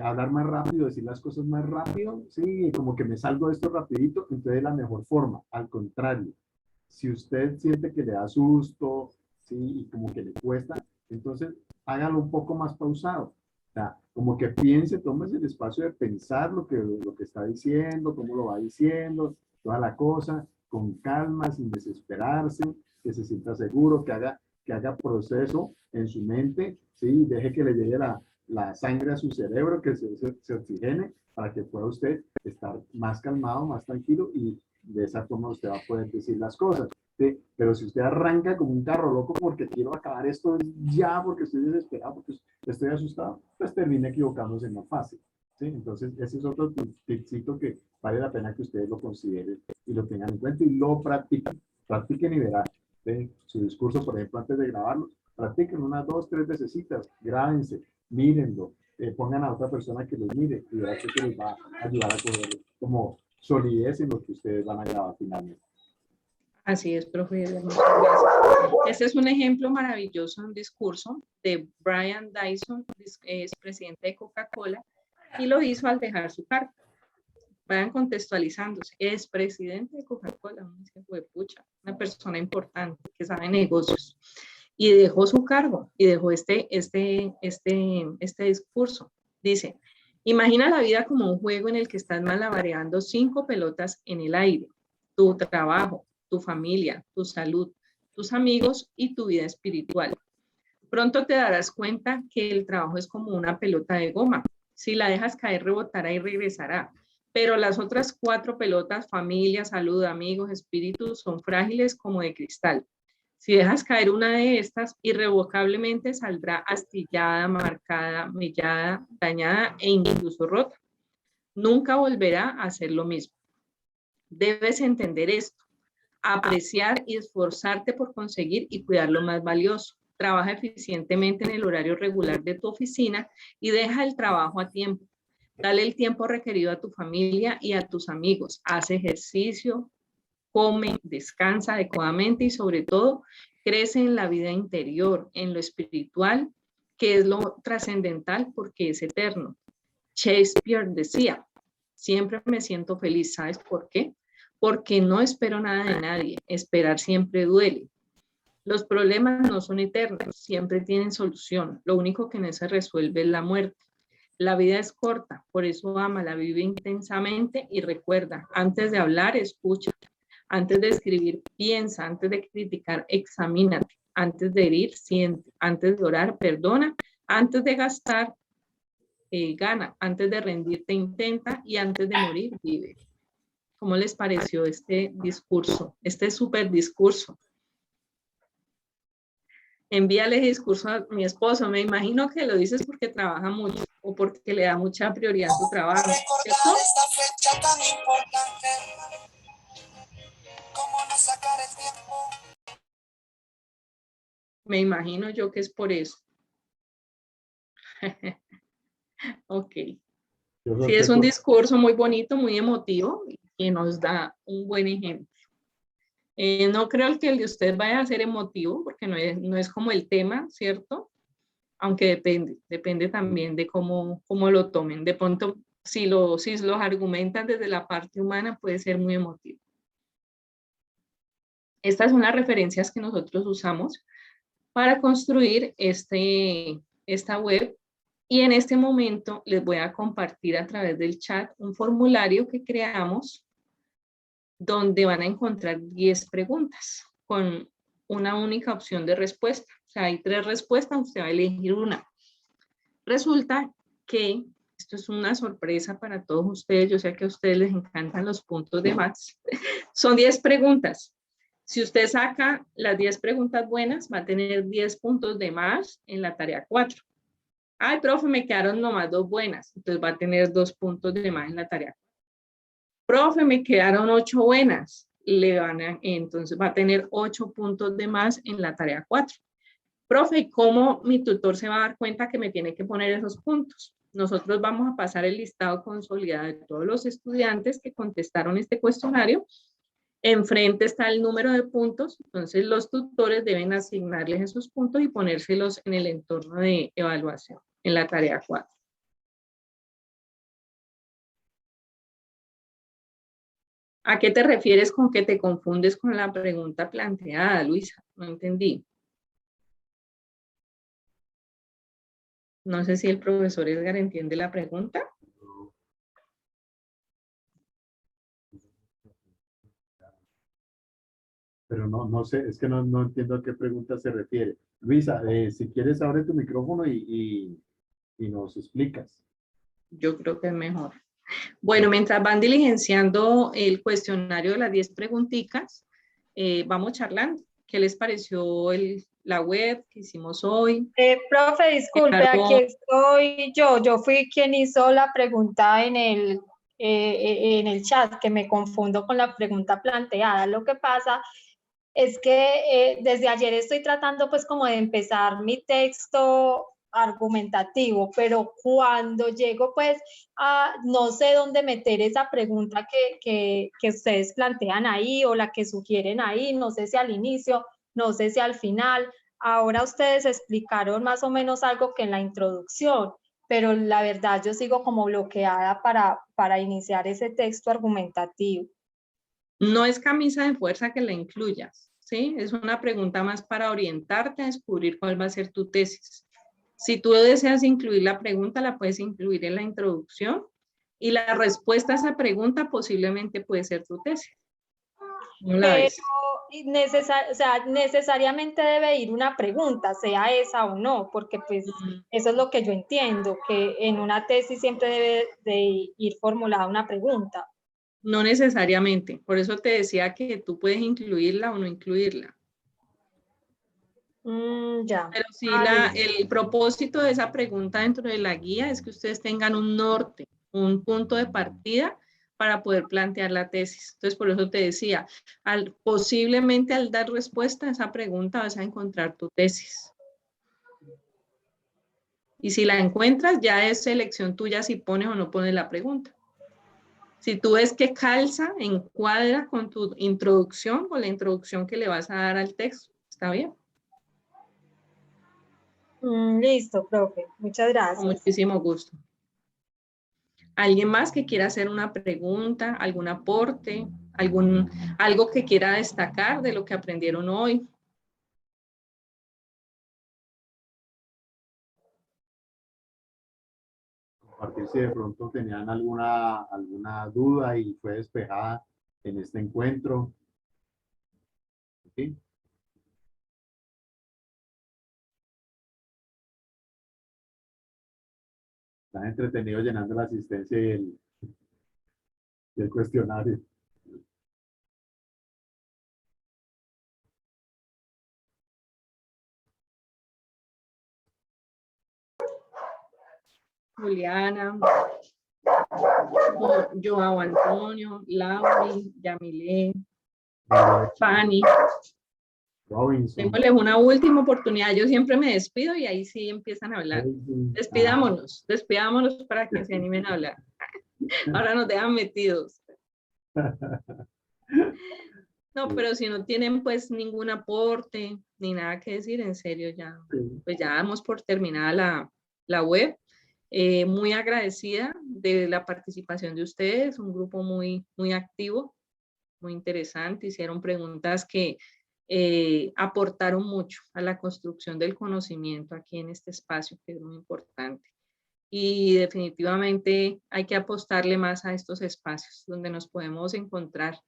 hablar más rápido, decir las cosas más rápido, sí, como que me salgo de esto rapidito, entonces es la mejor forma. Al contrario, si usted siente que le da susto, sí, y como que le cuesta, entonces hágalo un poco más pausado. O sea, como que piense, tómese el espacio de pensar lo que está diciendo, cómo lo va diciendo, toda la cosa, con calma, sin desesperarse, que se sienta seguro, que haga proceso en su mente, ¿sí? Deje que le llegue la sangre a su cerebro, que se oxigene, para que pueda usted estar más calmado, más tranquilo, y de esa forma usted va a poder decir las cosas. ¿Sí? Pero si usted arranca como un carro loco porque quiero acabar esto ya, porque estoy desesperado, porque estoy asustado, pues termina equivocándose más fácil. ¿Sí? Entonces, ese es otro tipcito que vale la pena que ustedes lo consideren y lo tengan en cuenta y lo practiquen. Practiquen y verán. ¿Sí? Su discurso, por ejemplo, antes de grabarlo, practiquen unas 2, 3 vecesitas, grábense, mírenlo, pongan a otra persona que los mire y verán que les va a ayudar a coger como solidez en lo que ustedes van a grabar finalmente. Así es, profe. Muchas gracias. Este es un ejemplo maravilloso, un discurso de Brian Dyson, es presidente de Coca-Cola, y lo hizo al dejar su cargo. Vayan contextualizándose. Es presidente de Coca-Cola, una persona importante que sabe negocios. Y dejó su cargo y dejó este discurso. Dice, imagina la vida como un juego en el que estás malabareando 5 pelotas en el aire. Tu trabajo, tu familia, tu salud, tus amigos y tu vida espiritual. Pronto te darás cuenta que el trabajo es como una pelota de goma. Si la dejas caer, rebotará y regresará. Pero las otras 4 pelotas, familia, salud, amigos, espíritus, son frágiles como de cristal. Si dejas caer una de estas, irrevocablemente saldrá astillada, marcada, mellada, dañada e incluso rota. Nunca volverá a ser lo mismo. Debes entender esto. Apreciar y esforzarte por conseguir y cuidar lo más valioso. Trabaja eficientemente en el horario regular de tu oficina y deja el trabajo a tiempo. Dale el tiempo requerido a tu familia y a tus amigos. Haz ejercicio, come, descansa adecuadamente y sobre todo crece en la vida interior, en lo espiritual, que es lo trascendental porque es eterno. Shakespeare decía, siempre me siento feliz. ¿Sabes por qué? Porque no espero nada de nadie. Esperar siempre duele. Los problemas no son eternos, siempre tienen solución. Lo único que no se resuelve es la muerte. La vida es corta, por eso ámala, vive intensamente y recuerda, antes de hablar, escucha. Antes de escribir, piensa. Antes de criticar, examínate. Antes de herir, siente. Antes de orar, perdona. Antes de gastar, gana. Antes de rendirte, intenta. Y antes de morir, vive. ¿Cómo les pareció este discurso? Este súper discurso. Envíale el discurso a mi esposo. Me imagino que lo dices porque trabaja mucho o porque le da mucha prioridad a su trabajo. ¿Cierto? Esta fecha tan importante. ¿Cómo no sacar el tiempo? Me imagino yo que es por eso. Ok. Sí, es un discurso muy bonito, muy emotivo. que nos da un buen ejemplo. No creo que el de usted vaya a ser emotivo, porque no es como el tema, ¿cierto? Aunque depende también de cómo lo tomen. De pronto, si los argumentan desde la parte humana, puede ser muy emotivo. Estas son las referencias que nosotros usamos para construir esta web. Y en este momento les voy a compartir a través del chat un formulario que creamos donde van a encontrar 10 preguntas con una única opción de respuesta. O sea, hay 3 respuestas, usted va a elegir una. Resulta que esto es una sorpresa para todos ustedes. Yo sé que a ustedes les encantan los puntos de más. Son 10 preguntas. Si usted saca las 10 preguntas buenas, va a tener 10 puntos de más en la tarea 4. Ay, profe, me quedaron nomás 2 buenas. Entonces va a tener 2 puntos de más en la tarea 4. Profe, me quedaron 8 buenas. Entonces va a tener 8 puntos de más en la tarea 4. Profe, ¿cómo mi tutor se va a dar cuenta que me tiene que poner esos puntos? Nosotros vamos a pasar el listado consolidado de todos los estudiantes que contestaron este cuestionario. Enfrente está el número de puntos, entonces los tutores deben asignarles esos puntos y ponérselos en el entorno de evaluación, en la tarea 4. ¿A qué te refieres con que te confundes con la pregunta planteada, Luisa? No entendí. No sé si el profesor Edgar entiende la pregunta. Pero no sé, es que no entiendo a qué pregunta se refiere. Luisa, si quieres abre tu micrófono y nos explicas. Yo creo que es mejor. Bueno, mientras van diligenciando el cuestionario de las 10 preguntitas, vamos charlando. ¿Qué les pareció la web que hicimos hoy? Profe, disculpe, aquí estoy yo. Yo fui quien hizo la pregunta en el chat, que me confundo con la pregunta planteada. Lo que pasa es que desde ayer estoy tratando pues como de empezar mi texto argumentativo, pero cuando llego pues no sé dónde meter esa pregunta que ustedes plantean ahí o la que sugieren ahí, no sé si al inicio, no sé si al final. Ahora ustedes explicaron más o menos algo que en la introducción, pero la verdad yo sigo como bloqueada para iniciar ese texto argumentativo. No es camisa de fuerza que la incluyas, ¿sí? Es una pregunta más para orientarte a descubrir cuál va a ser tu tesis. Si tú deseas incluir la pregunta, la puedes incluir en la introducción y la respuesta a esa pregunta posiblemente puede ser tu tesis. ¿Cómo la ves? O sea, necesariamente debe ir una pregunta, sea esa o no, porque pues eso es lo que yo entiendo, que en una tesis siempre debe de ir formulada una pregunta. No necesariamente, por eso te decía que tú puedes incluirla o no incluirla. Ya. Pero sí, el propósito de esa pregunta dentro de la guía es que ustedes tengan un norte, un punto de partida para poder plantear la tesis. Entonces, por eso te decía, posiblemente al dar respuesta a esa pregunta vas a encontrar tu tesis. Y si la encuentras, ya es elección tuya si pones o no pones la pregunta. Si tú ves que calza, encuadra con tu introducción, con la introducción que le vas a dar al texto, ¿está bien? Listo, profe. Muchas gracias. Con muchísimo gusto. ¿Alguien más que quiera hacer una pregunta, algún aporte, algo que quiera destacar de lo que aprendieron hoy? Compartir si de pronto tenían alguna duda y fue despejada en este encuentro. ¿Sí? Están entretenidos llenando la asistencia y el cuestionario. Juliana, Joao Antonio, Lauri, Yamilé, Fanny. Robinson. Démosles una última oportunidad. Yo siempre me despido y ahí sí empiezan a hablar. Despidámonos para que se animen a hablar. Ahora nos dejan metidos. No, pero si no tienen pues ningún aporte ni nada que decir, en serio ya, Sí. pues ya damos por terminada la web. Muy agradecida de la participación de ustedes, un grupo muy activo, muy interesante, hicieron preguntas que aportaron mucho a la construcción del conocimiento aquí en este espacio, que es muy importante. Y definitivamente hay que apostarle más a estos espacios donde nos podemos encontrar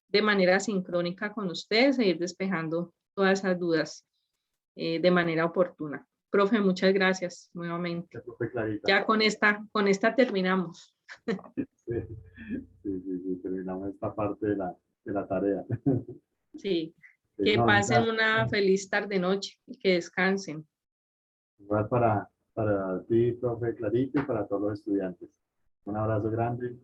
de manera sincrónica con ustedes e ir despejando todas esas dudas de manera oportuna. Profe, muchas gracias nuevamente. Profe Clarita. Ya con esta terminamos. Sí, terminamos esta parte de la tarea. Sí, que No, pasen gracias. una feliz tarde-noche y que descansen. Igual para ti, profe Clarita, y para todos los estudiantes. Un abrazo grande.